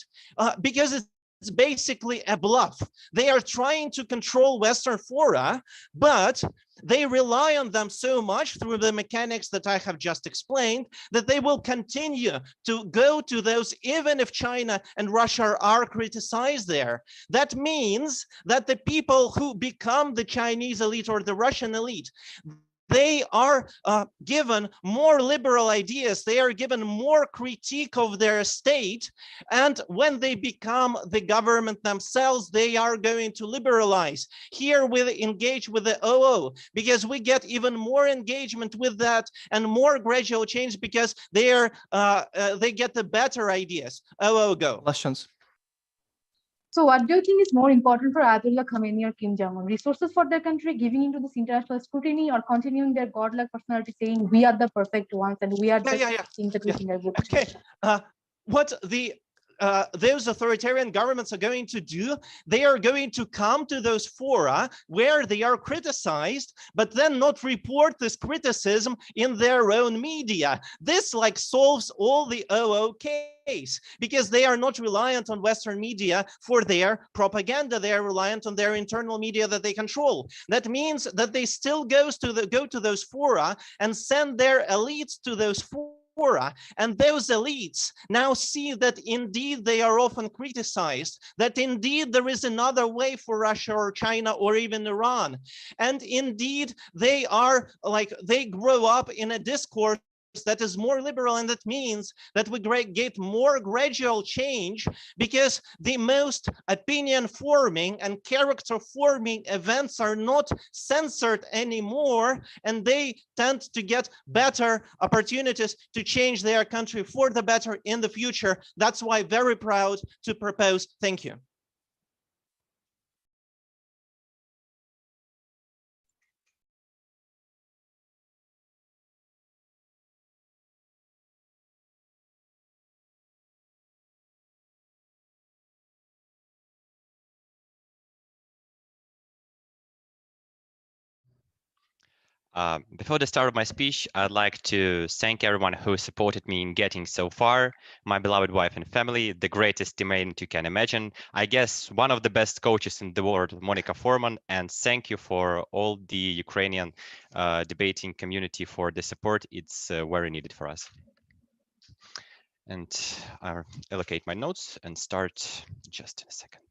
Because it's basically a bluff. They are trying to control Western fora, but they rely on them so much through the mechanics that I have just explained that they will continue to go to those even if China and Russia are criticized there. That means that the people who become the Chinese elite or the Russian elite, they are given more liberal ideas, they are given more critique of their state, and when they become the government themselves, they are going to liberalize. Here we engage with the OO because we get even more engagement with that and more gradual change because they get the better ideas. OO, go. Questions. So what do you think is more important for Ayatollah Khamenei or Kim Jong-un? Resources for their country, giving into this international scrutiny, or continuing their godlike personality saying we are the perfect ones and we are the things that we think are good? Okay. What those authoritarian governments are going to do, they are going to come to those fora where they are criticized, but then not report this criticism in their own media. This like solves all the OO case because they are not reliant on Western media for their propaganda. They are reliant on their internal media that they control. That means that they still go to those fora and send their elites to those fora, and those elites now see that indeed they are often criticized, that indeed there is another way for Russia or China or even Iran, and indeed they are like, they grow up in a discourse that is more liberal, and that means that we get more gradual change because the most opinion forming and character forming events are not censored anymore, and they tend to get better opportunities to change their country for the better in the future. That's why very proud to propose. Thank you. Before the start of my speech, I'd like to thank everyone who supported me in getting so far, my beloved wife and family, the greatest teammate you can imagine, I guess one of the best coaches in the world, Monica Foreman, and thank you for all the Ukrainian debating community for the support. It's very needed for us. And I'll allocate my notes and start just in a second.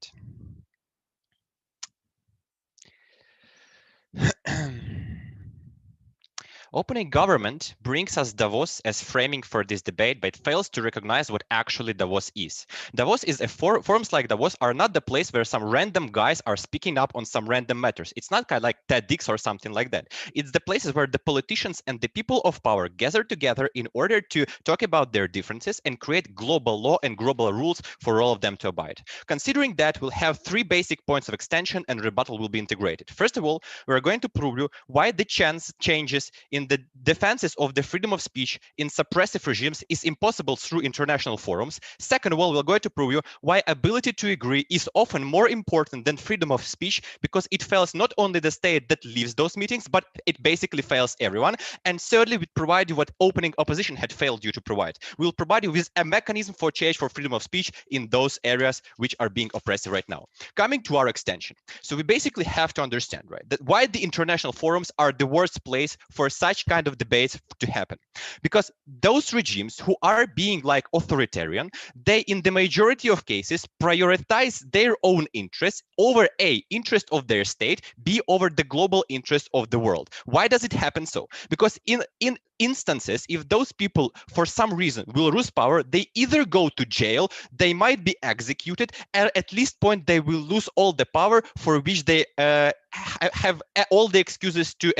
Opening government brings us Davos as framing for this debate, but fails to recognize what actually Davos is. Davos is forums like Davos are not the place where some random guys are speaking up on some random matters. It's not kind of like TEDx or something like that. It's the places where the politicians and the people of power gather together in order to talk about their differences and create global law and global rules for all of them to abide. Considering that, we'll have three basic points of extension and rebuttal will be integrated. First of all, we're going to prove you why the changes in the defenses of the freedom of speech in suppressive regimes is impossible through international forums. Second of all, we're going to prove you why ability to agree is often more important than freedom of speech because it fails not only the state that leaves those meetings, but it basically fails everyone. And thirdly, we provide you what opening opposition had failed you to provide. We'll provide you with a mechanism for change for freedom of speech in those areas which are being oppressive right now. Coming to our extension. So we basically have to understand, right, that why the international forums are the worst place for such kind of debates to happen. Because those regimes who are being like authoritarian, they in the majority of cases prioritize their own interests over A, interest of their state, B, over the global interest of the world. Why does it happen so? Because in instances, if those people for some reason will lose power, they either go to jail, they might be executed, and at least point they will lose all the power for which they have all the excuses to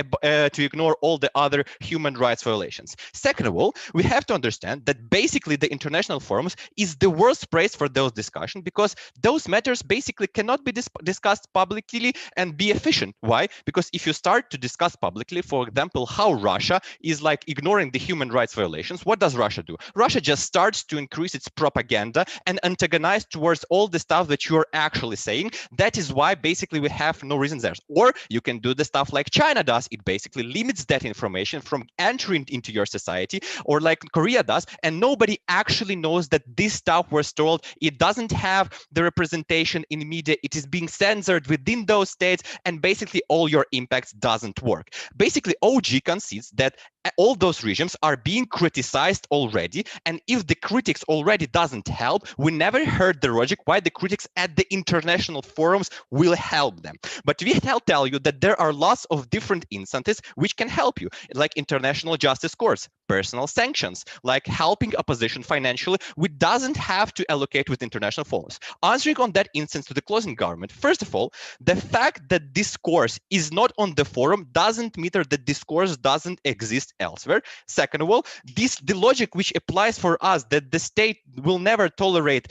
ignore all the other human rights violations. Second of all, we have to understand that basically the international forums is the worst place for those discussions, because those matters basically cannot be discussed publicly and be efficient. Why? Because if you start to discuss publicly, for example, how Russia is like ignoring the human rights violations, what does Russia do? Russia just starts to increase its propaganda and antagonize towards all the stuff that you're actually saying. That is why basically we have no reason there. Or you can do the stuff like China does. It basically limits that information from entering into your society, or like Korea does, and nobody actually knows that this stuff was told. It doesn't have the representation in media. It is being censored within those states, and basically all your impacts doesn't work. Basically, OG concedes that all those regimes are being criticized already, and if the critics already doesn't help, we never heard the logic why the critics at the international forums will help them. But we tell you that there are lots of different instances which can help you, like international justice courts, personal sanctions, like helping opposition financially, which doesn't have to allocate with international forums. Answering on that instance to the closing government, first of all, the fact that discourse is not on the forum doesn't mean that discourse doesn't exist elsewhere. Second of all, the logic which applies for us that the state will never tolerate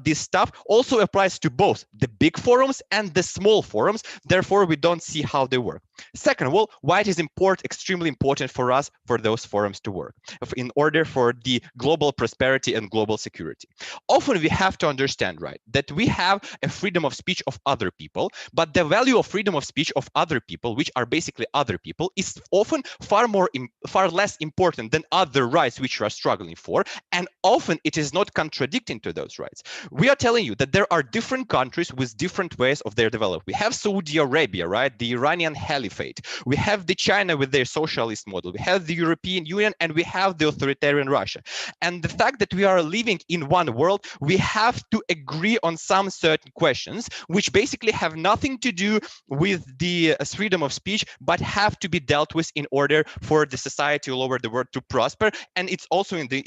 this stuff also applies to both the big forums and the small forums. Therefore, we don't see how they work. Second of all, why it is extremely important for us for those forums to work in order for the global prosperity and global security. Often we have to understand, right, that we have a freedom of speech of other people, but the value of freedom of speech of other people, which are basically other people, is often far less important than other rights which you are struggling for, and often it is not contradicting to those rights. We are telling you that there are different countries with different ways of their development. We have Saudi Arabia, right, the Iranian Caliphate. We have the China with their socialist model. We have the European Union, and we have the authoritarian Russia. And the fact that we are living in one world, we have to agree on some certain questions, which basically have nothing to do with the freedom of speech, but have to be dealt with in order for the society all over the world to prosper. And it's also in the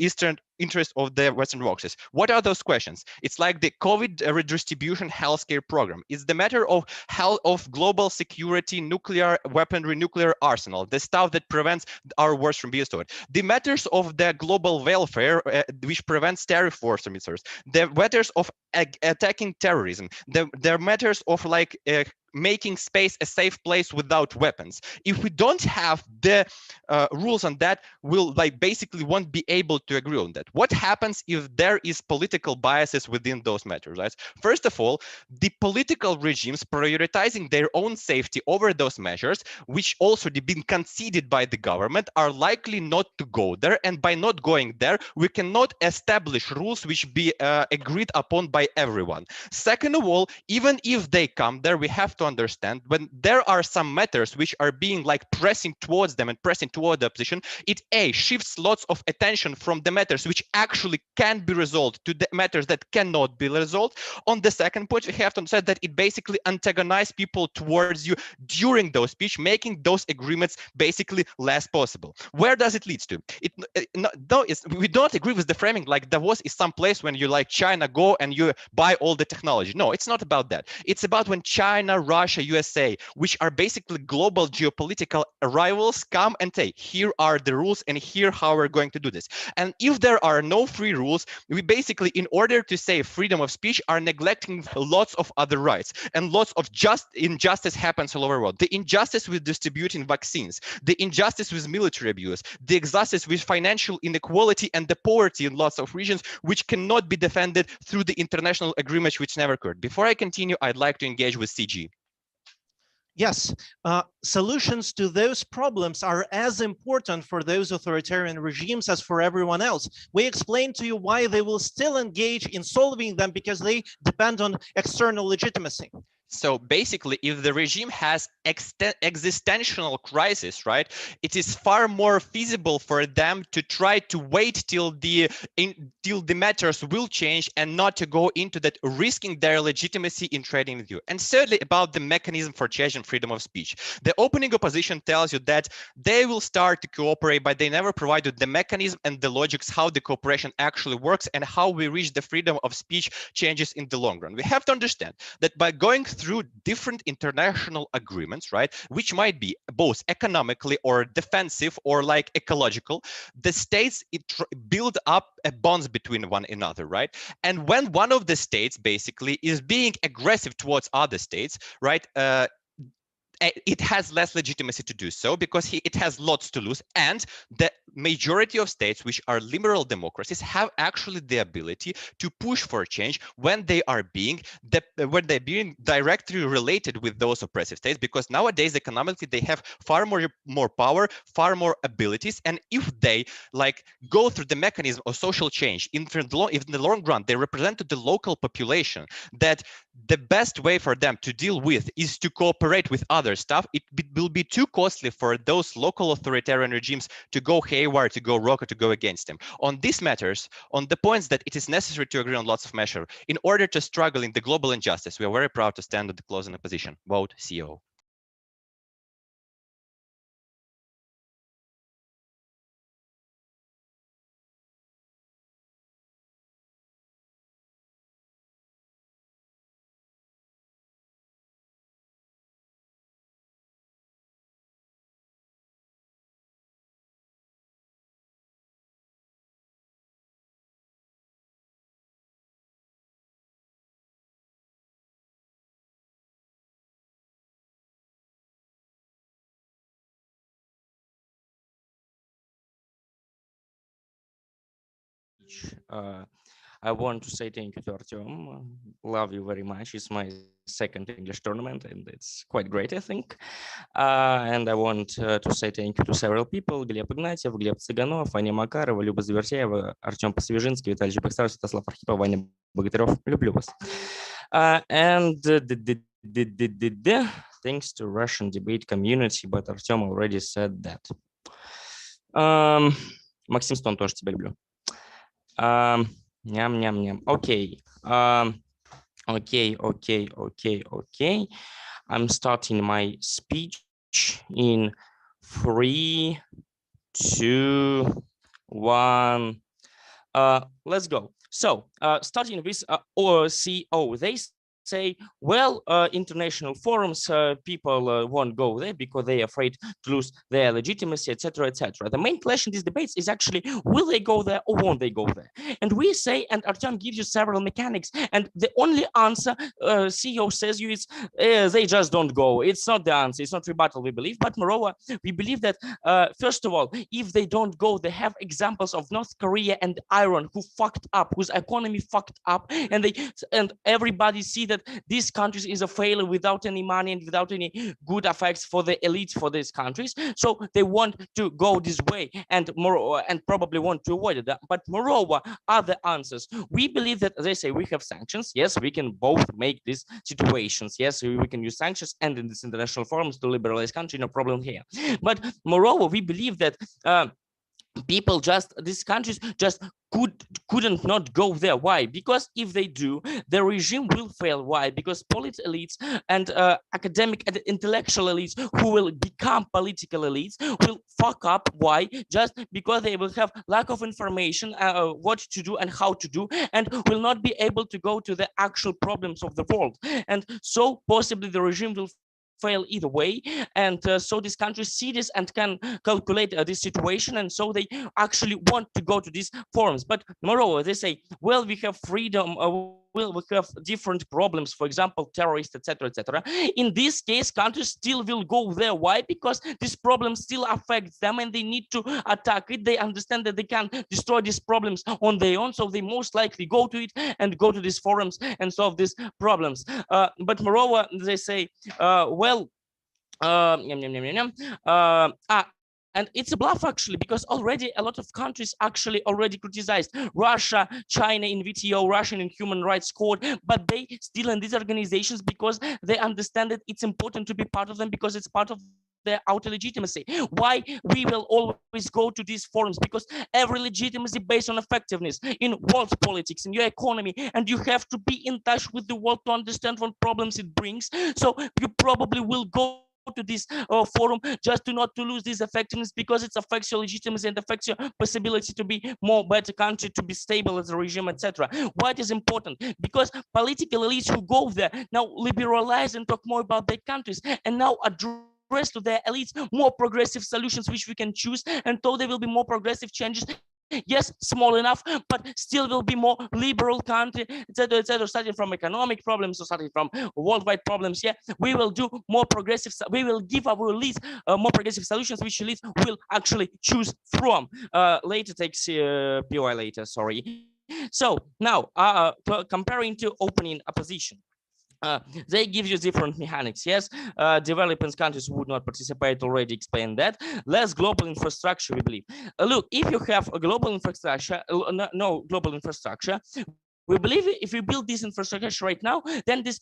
interest of the Western democracies. What are those questions? It's like the COVID redistribution healthcare program. It's the matter of health, of global security, nuclear weaponry, nuclear arsenal, the stuff that prevents our wars from being stored. The matters of the global welfare, which prevents tariff wars from being stored. The matters of attacking terrorism. The matters of like making space a safe place without weapons. If we don't have the rules on that, we'll basically won't be able to agree on that. What happens if there is political biases within those matters, right? First of all, the political regimes prioritizing their own safety over those measures, which also been conceded by the government, are likely not to go there. And by not going there, we cannot establish rules which be agreed upon by everyone. Second of all, even if they come there, we have to understand when there are some matters which are being pressing towards them and pressing toward the opposition, it shifts lots of attention from the matters which actually can be resolved to the matters that cannot be resolved. On the second point, we have to understand that it basically antagonizes people towards you during those speech, making those agreements basically less possible. Where does it lead to? We don't agree with the framing like Davos is some place when you China go and you buy all the technology. No, it's not about that. It's about when China, Russia, USA, which are basically global geopolitical rivals, come and say, here are the rules and here how we're going to do this. And if there are no free rules, we basically, in order to say freedom of speech, are neglecting lots of other rights, and lots of injustice happens all over the world. The injustice with distributing vaccines, the injustice with military abuse, the injustice with financial inequality and the poverty in lots of regions, which cannot be defended through the international agreements which never occurred. Before I continue, I'd like to engage with CG. Yes, solutions to those problems are as important for those authoritarian regimes as for everyone else. We explained to you why they will still engage in solving them, because they depend on external legitimacy. So basically, if the regime has existential crisis, right, it is far more feasible for them to try to wait till the matters will change and not to go into that, risking their legitimacy in trading with you. And thirdly, about the mechanism for changing freedom of speech. The opening opposition tells you that they will start to cooperate, but they never provided the mechanism and the logics how the cooperation actually works and how we reach the freedom of speech changes in the long run. We have to understand that by going through different international agreements, right, which might be both economically or defensive or like ecological, the states build up bonds between one another, right? And when one of the states basically is being aggressive towards other states, right, it has less legitimacy to do so because it has lots to lose. And the majority of states which are liberal democracies have actually the ability to push for change when they are being directly related with those oppressive states, because nowadays economically they have far more power, far more abilities. And if they like go through the mechanism of social change in the long run, they represent to the local population that the best way for them to deal with is to cooperate with other stuff. It will be too costly for those local authoritarian regimes to go haywire, to go rogue, or to go against them. On these matters, on the points that it is necessary to agree on lots of measures in order to struggle in the global injustice, we are very proud to stand at the closing opposition. Vote CO. I want to say thank you to Artyom. Love you very much. It's my second English tournament, and it's quite great, I think. And I want to say thank you to several people: Глеб Игнатьев, Глеб Цыганов, Аня Макарова, Люба Завертяева, Артем Посвежинский, Виталий Жипексар, Святослав Архипов, Ваня Богатырев. Люблю вас. And thanks to Russian debate community, but Artyom already said that. Максим Стон, тоже тебя люблю. Ням-ням-ням. Okay. Okay. I'm starting my speech in 3, 2, 1. Let's go. So starting with OCO, they say, well, international forums, people won't go there because they're afraid to lose their legitimacy, etc., etc. The main clash in these debates is actually, will they go there or won't they go there? And we say, and Artyom gives you several mechanics, and the only answer CEO says you is they just don't go. It's not the answer. It's not rebuttal, we believe. But moreover, we believe that, first of all, if they don't go, they have examples of North Korea and Iran who fucked up, whose economy fucked up, and everybody see that these countries is a failure without any money and without any good effects for the elites for these countries. So they want to go this way and probably want to avoid it. But moreover, other answers. We believe that they say we have sanctions. Yes, we can both make these situations. Yes, we can use sanctions and in this international forums to liberalize country, no problem here. But moreover, we believe that people these countries just couldn't not go there. Why? Because if they do, the regime will fail. Why? Because political elites and academic and intellectual elites who will become political elites will fuck up. Why? Just because they will have lack of information what to do and how to do, and will not be able to go to the actual problems of the world. And so possibly the regime will fail either way, and so these countries see this and can calculate this situation, and so they actually want to go to these forums. But moreover, they say, well, we have freedom, we have different problems, for example, terrorists, etc., etc. In this case, countries still will go there. Why? Because this problem still affects them and they need to attack it. They understand that they can destroy these problems on their own, so they most likely go to it and go to these forums and solve these problems. But moreover, they say, well, and it's a bluff actually, because already a lot of countries actually already criticized Russia, China in WTO, Russian in Human Rights Court, but they still in these organizations because they understand that it's important to be part of them, because it's part of their outer legitimacy. Why we will always go to these forums? Because every legitimacy based on effectiveness in world politics, in your economy, and you have to be in touch with the world to understand what problems it brings. So you probably will go to this forum just to not to lose this effectiveness, because it affects your legitimacy and affects your possibility to be more better country, to be stable as a regime, etc. Why it is important? Because political elites who go there now liberalize and talk more about their countries, and now address to their elites more progressive solutions which we can choose, and though there will be more progressive changes, yes, small enough, but still will be more liberal country, etc., starting from economic problems or starting from worldwide problems. Yeah, we will do more progressive, we will give our elites more progressive solutions which elites will actually choose from. Later takes POI later, sorry. So now comparing to opening a position. They give you different mechanics. Yes, developing countries would not participate, already explained that. Less global infrastructure, we believe. Look, if you have a global infrastructure, no global infrastructure, we believe if we build this infrastructure right now, then this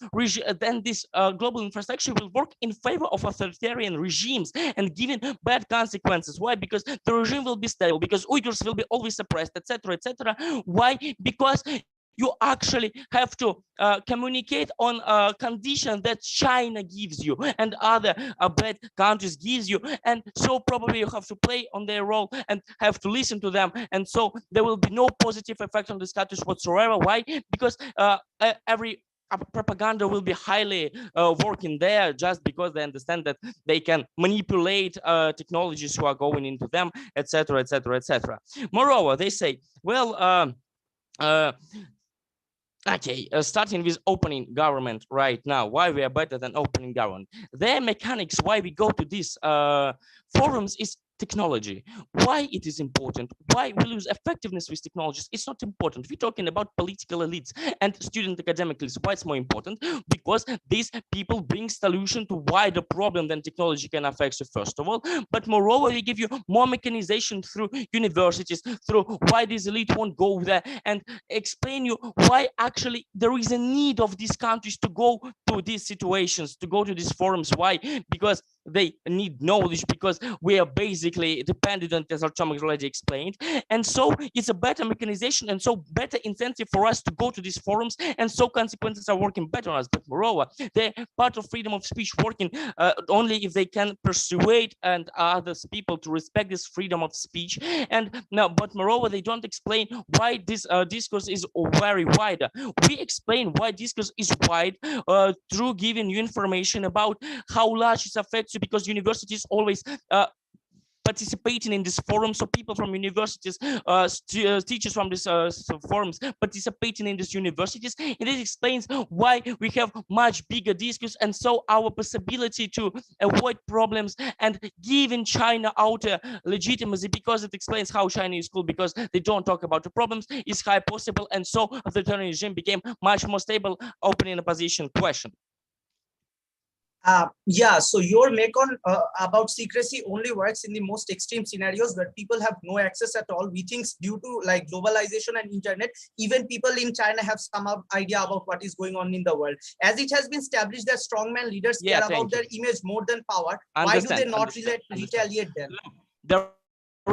global infrastructure will work in favor of authoritarian regimes and giving bad consequences. Why? Because the regime will be stable, because Uyghurs will be always suppressed, etc., etc. Why? Because you actually have to communicate on a condition that China gives you and other bad countries gives you, and so probably you have to play on their role and have to listen to them, and so there will be no positive effect on these countries whatsoever. Why? Because every propaganda will be highly working there, just because they understand that they can manipulate technologies who are going into them, etc., etc., etc. Moreover, they say, well, okay, starting with opening government right now, why we are better than opening government. Their mechanics, why we go to these forums is technology. Why it is important? Why we lose effectiveness with technologies? It's not important. We're talking about political elites and student academic elites. Why it's more important? Because these people bring solution to wider problem than technology can affect you, first of all. But moreover, we give you more mechanization through universities, through why this elite won't go there, and explain you why actually there is a need of these countries to go to these situations, to go to these forums. Why? Because they need knowledge, because we are basically dependent on, as Artyom already explained, and so it's a better mechanization and so better incentive for us to go to these forums, and so consequences are working better on us. But moreover, they're part of freedom of speech working only if they can persuade and others people to respect this freedom of speech. And now, but moreover, they don't explain why this discourse is very wide. We explain why discourse is wide through giving you information about how large it affects you, because universities always participating in this forum, so people from universities, teachers from these forums participating in these universities, and this explains why we have much bigger discourse, and so our possibility to avoid problems and giving China outer legitimacy, because it explains how China is cool, because they don't talk about the problems, is high possible, and so the authoritarian regime became much more stable. Opening a position question. Yeah, so your make on about secrecy only works in the most extreme scenarios where people have no access at all. We think due to like globalization and internet, even people in China have some idea about what is going on in the world. As it has been established that strongman leaders care about their image more than power, why do they not retaliate then? There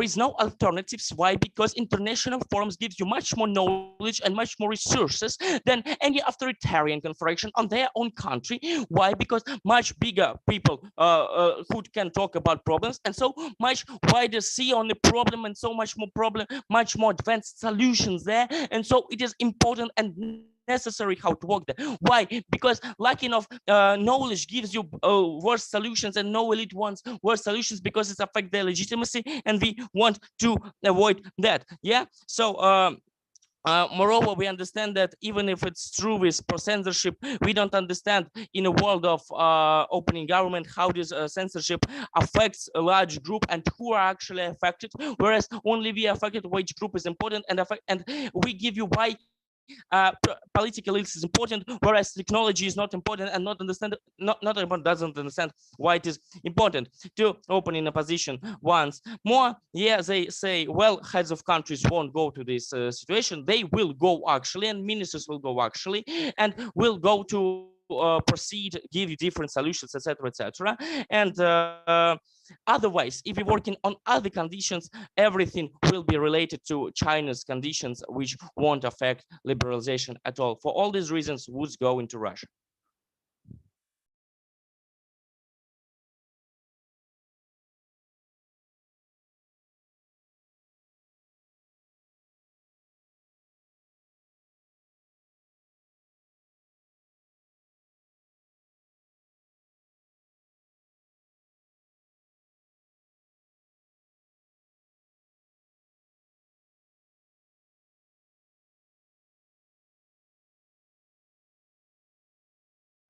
is no alternatives. Why? Because international forums gives you much more knowledge and much more resources than any authoritarian confederation on their own country. Why? Because much bigger people who can talk about problems, and so much wider see on the problem, and so much more advanced solutions there. And so it is important and necessary how to work there. Why? Because lack of knowledge gives you worse solutions, and no elite wants worse solutions because it affects their legitimacy, and we want to avoid that. Yeah. So moreover, we understand that even if it's true with censorship, we don't understand in a world of opening government how this censorship affects a large group and who are actually affected, whereas only we are affected which group is important, and we give you why political elites is important, whereas technology is not important, and not everyone doesn't understand why it is important to open in a position once more. Yeah, they say, well, heads of countries won't go to this situation. They will go actually, and ministers will go actually, and will go to proceed, give you different solutions, etc., etc. And otherwise, if you're working on other conditions, everything will be related to China's conditions, which won't affect liberalization at all. For all these reasons, WUDC go into Russia.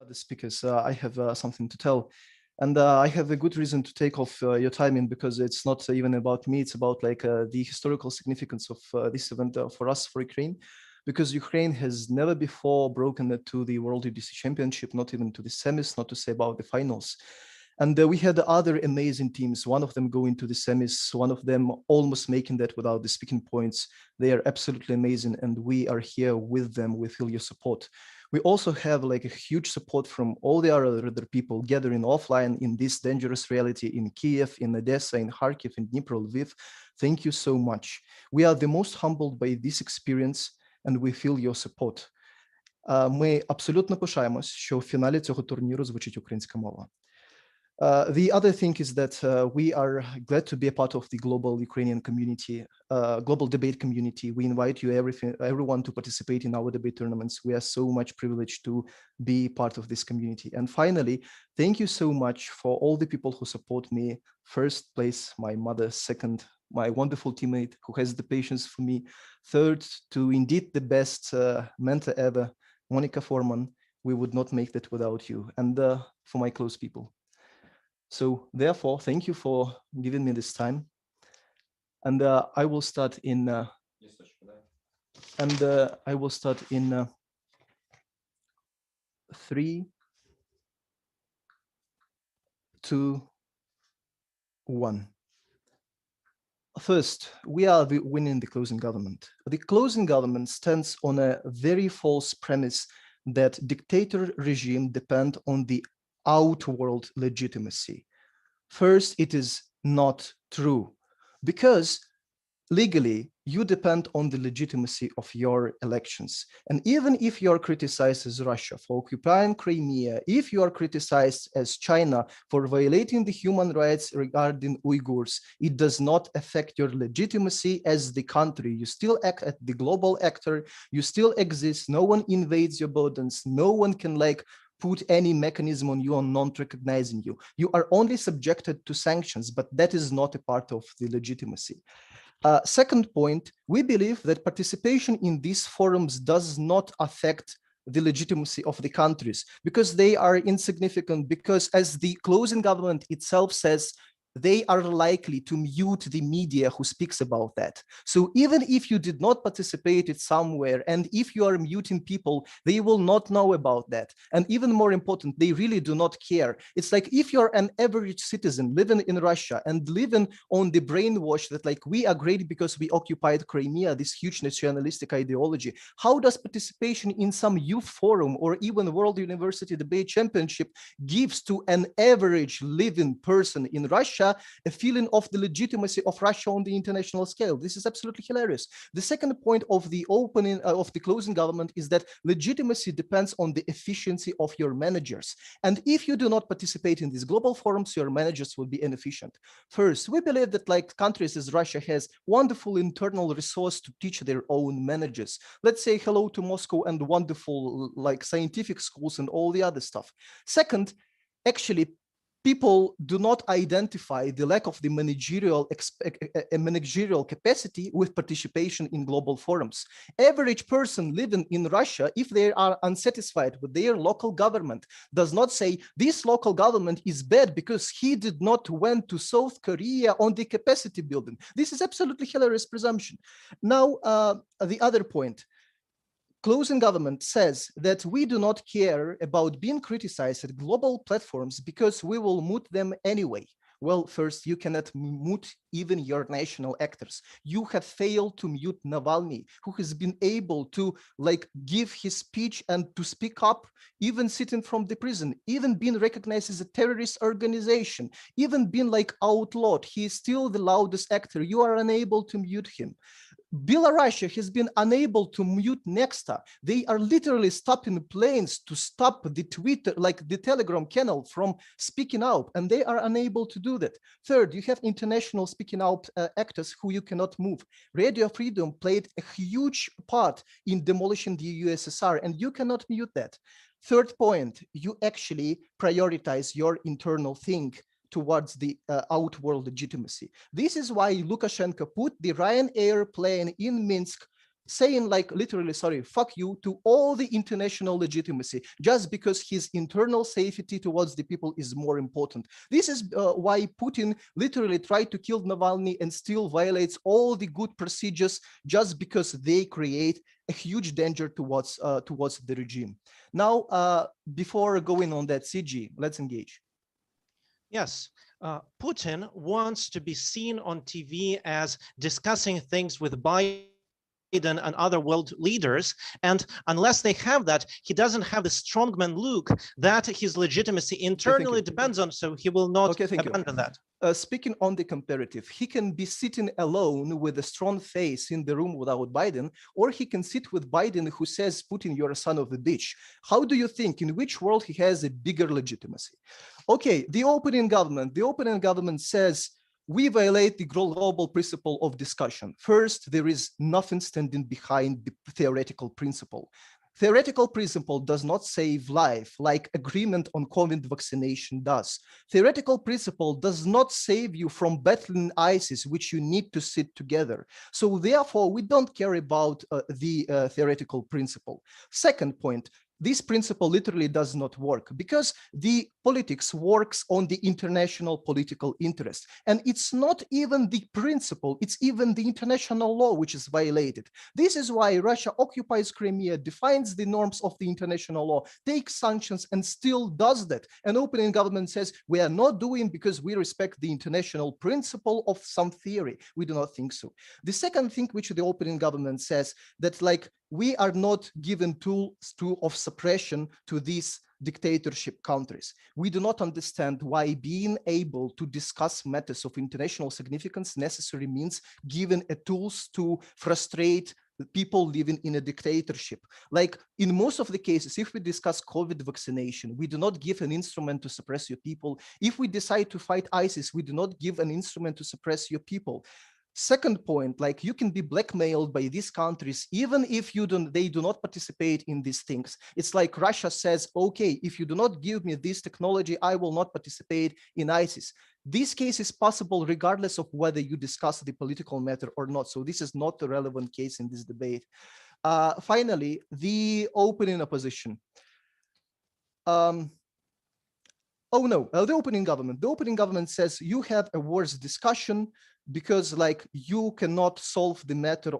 The speakers, I have something to tell, and I have a good reason to take off your timing, because it's not even about me. It's about like the historical significance of this event for us, for Ukraine, because Ukraine has never before broken to the World WUDC Championship, not even to the semis, not to say about the finals. And we had other amazing teams, one of them going to the semis, one of them almost making that without the speaking points. They are absolutely amazing, and we are here with them. We feel your support. We also have like a huge support from all the other people gathering offline in this dangerous reality in Kyiv, in Odessa, in Kharkiv, in Dnipro, Lviv. Thank you so much. We are the most humbled by this experience, and we feel your support. Ми абсолютно пишаємось, що в фіналі цього турніру звучить українська мова. The other thing is that we are glad to be a part of the global Ukrainian community, global debate community. We invite you, everyone, to participate in our debate tournaments. We are so much privileged to be part of this community. And finally, thank you so much for all the people who support me. First place, my mother. Second, my wonderful teammate who has the patience for me. Third, to indeed the best mentor ever, Monica Foreman. We would not make that without you. And for my close people. So therefore, thank you for giving me this time. And I will start in, I will start in 3, 2, 1. First, we are winning the closing government. The closing government stands on a very false premise that dictator regime depend on the outward legitimacy. First, it is not true, because legally you depend on the legitimacy of your elections. And even if you are criticized as Russia for occupying Crimea, if you are criticized as China for violating the human rights regarding Uyghurs, it does not affect your legitimacy as the country. You still act as the global actor, you still exist, no one invades your borders, no one can put any mechanism on you on not recognizing you. You are only subjected to sanctions, but that is not a part of the legitimacy. Second point, we believe that participation in these forums does not affect the legitimacy of the countries, because they are insignificant, because as the closing government itself says, they are likely to mute the media who speaks about that. So even if you did not participate it somewhere, and if you are muting people, they will not know about that. And even more important, they really do not care. It's like if you're an average citizen living in Russia and living on the brainwash that we are great because we occupied Crimea, this huge nationalistic ideology, how does participation in some youth forum or even World University Debate Championship gives to an average living person in Russia a feeling of the legitimacy of Russia on the international scale? This is absolutely hilarious. The second point of the opening of the closing government is that legitimacy depends on the efficiency of your managers. And if you do not participate in these global forums, your managers will be inefficient. First, we believe that countries as Russia has wonderful internal resource to teach their own managers. Let's say hello to Moscow and wonderful scientific schools and all the other stuff. Second, actually, people do not identify the lack of the managerial capacity with participation in global forums. Average person living in Russia, if they are unsatisfied with their local government, does not say this local government is bad because he did not went to South Korea on the capacity building. This is absolutely hilarious presumption. Now, the other point. closing government says that we do not care about being criticized at global platforms because we will mute them anyway. Well, first, you cannot mute even your national actors. You have failed to mute Navalny, who has been able to give his speech and to speak up, even sitting from the prison, even being recognized as a terrorist organization, even being outlawed. He is still the loudest actor. You are unable to mute him. Belarus has been unable to mute Nexta. They are literally stopping planes to stop the Twitter, the Telegram channel from speaking out, and they are unable to do that. Third, you have international speaking out actors who you cannot move. Radio Freedom played a huge part in demolishing the USSR, and you cannot mute that. Third point, you actually prioritize your internal thing towards the outward legitimacy. This is why Lukashenko put the Ryanair plane in Minsk, saying literally, sorry, fuck you to all the international legitimacy, just because his internal safety towards the people is more important. This is why Putin literally tried to kill Navalny and still violates all the good procedures just because they create a huge danger towards the regime. Now, before going on that, CG, let's engage. Yes, Putin wants to be seen on TV as discussing things with Biden and other world leaders. And unless they have that, he doesn't have the strongman look that his legitimacy internally depends on. So he will not abandon that. Speaking on the comparative, he can be sitting alone with a strong face in the room without Biden, or he can sit with Biden who says, Putin, you're a son of a bitch. How do you think, in which world he has a bigger legitimacy? Okay, the opening government says, we violate the global principle of discussion. First, there is nothing standing behind the theoretical principle. Theoretical principle does not save life like agreement on COVID vaccination does. Theoretical principle does not save you from battling ISIS, which you need to sit together. So therefore, we don't care about the theoretical principle. Second point, this principle literally does not work because the politics works on the international political interest. And it's not even the principle, it's even the international law which is violated. This is why Russia occupies Crimea, defines the norms of the international law, takes sanctions and still does that. An opening government says, we are not doing because we respect the international principle of some theory. We do not think so. The second thing which the opening government says that we are not given tools of suppression to these dictatorship countries. We do not understand why being able to discuss matters of international significance necessarily means given tools to frustrate people living in a dictatorship. In most of the cases, if we discuss COVID vaccination, we do not give an instrument to suppress your people. If we decide to fight ISIS, we do not give an instrument to suppress your people. Second point, you can be blackmailed by these countries, even if they do not participate in these things. It's like Russia says, okay, if you do not give me this technology, I will not participate in ISIS. This case is possible regardless of whether you discuss the political matter or not. So this is not a relevant case in this debate. Finally, the opening opposition. The opening government says you have a worse discussion because you cannot solve the matter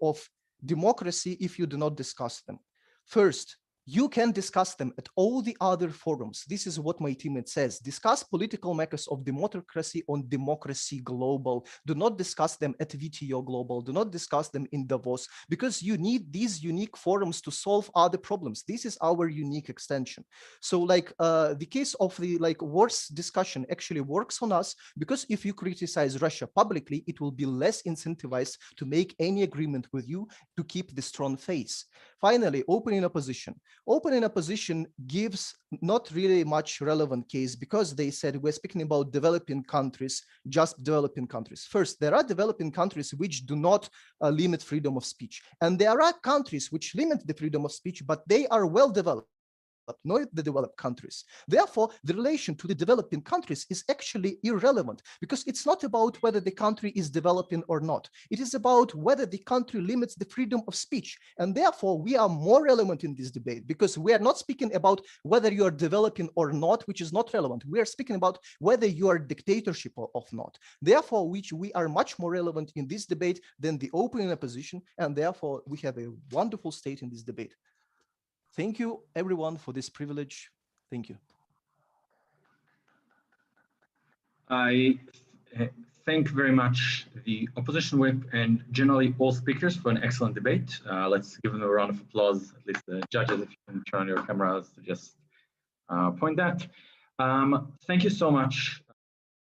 of democracy if you do not discuss them. First, you can discuss them at all the other forums. This is what my teammate says. Discuss political matters of democracy on Democracy Global. Do not discuss them at WTO Global. Do not discuss them in Davos because you need these unique forums to solve other problems. This is our unique extension. So the case of the worse discussion actually works on us because if you criticize Russia publicly, it will be less incentivized to make any agreement with you to keep the strong face. Finally, opening opposition. Opening opposition gives not really much relevant case because they said we're speaking about developing countries, just developing countries. First, there are developing countries which do not limit freedom of speech. And there are countries which limit the freedom of speech, but they are well developed. not the developed countries. Therefore, the relation to the developing countries is actually irrelevant, because it's not about whether the country is developing or not. It is about whether the country limits the freedom of speech. And therefore, we are more relevant in this debate, because we are not speaking about whether you are developing or not, which is not relevant. We are speaking about whether you are dictatorship or not. Therefore, we are much more relevant in this debate than the open opposition, and therefore we have a wonderful state in this debate. Thank you, everyone, for this privilege. Thank you. I thank very much the opposition whip and generally all speakers for an excellent debate. Let's give them a round of applause, at least the judges, if you can turn on your cameras to just point that. Thank you so much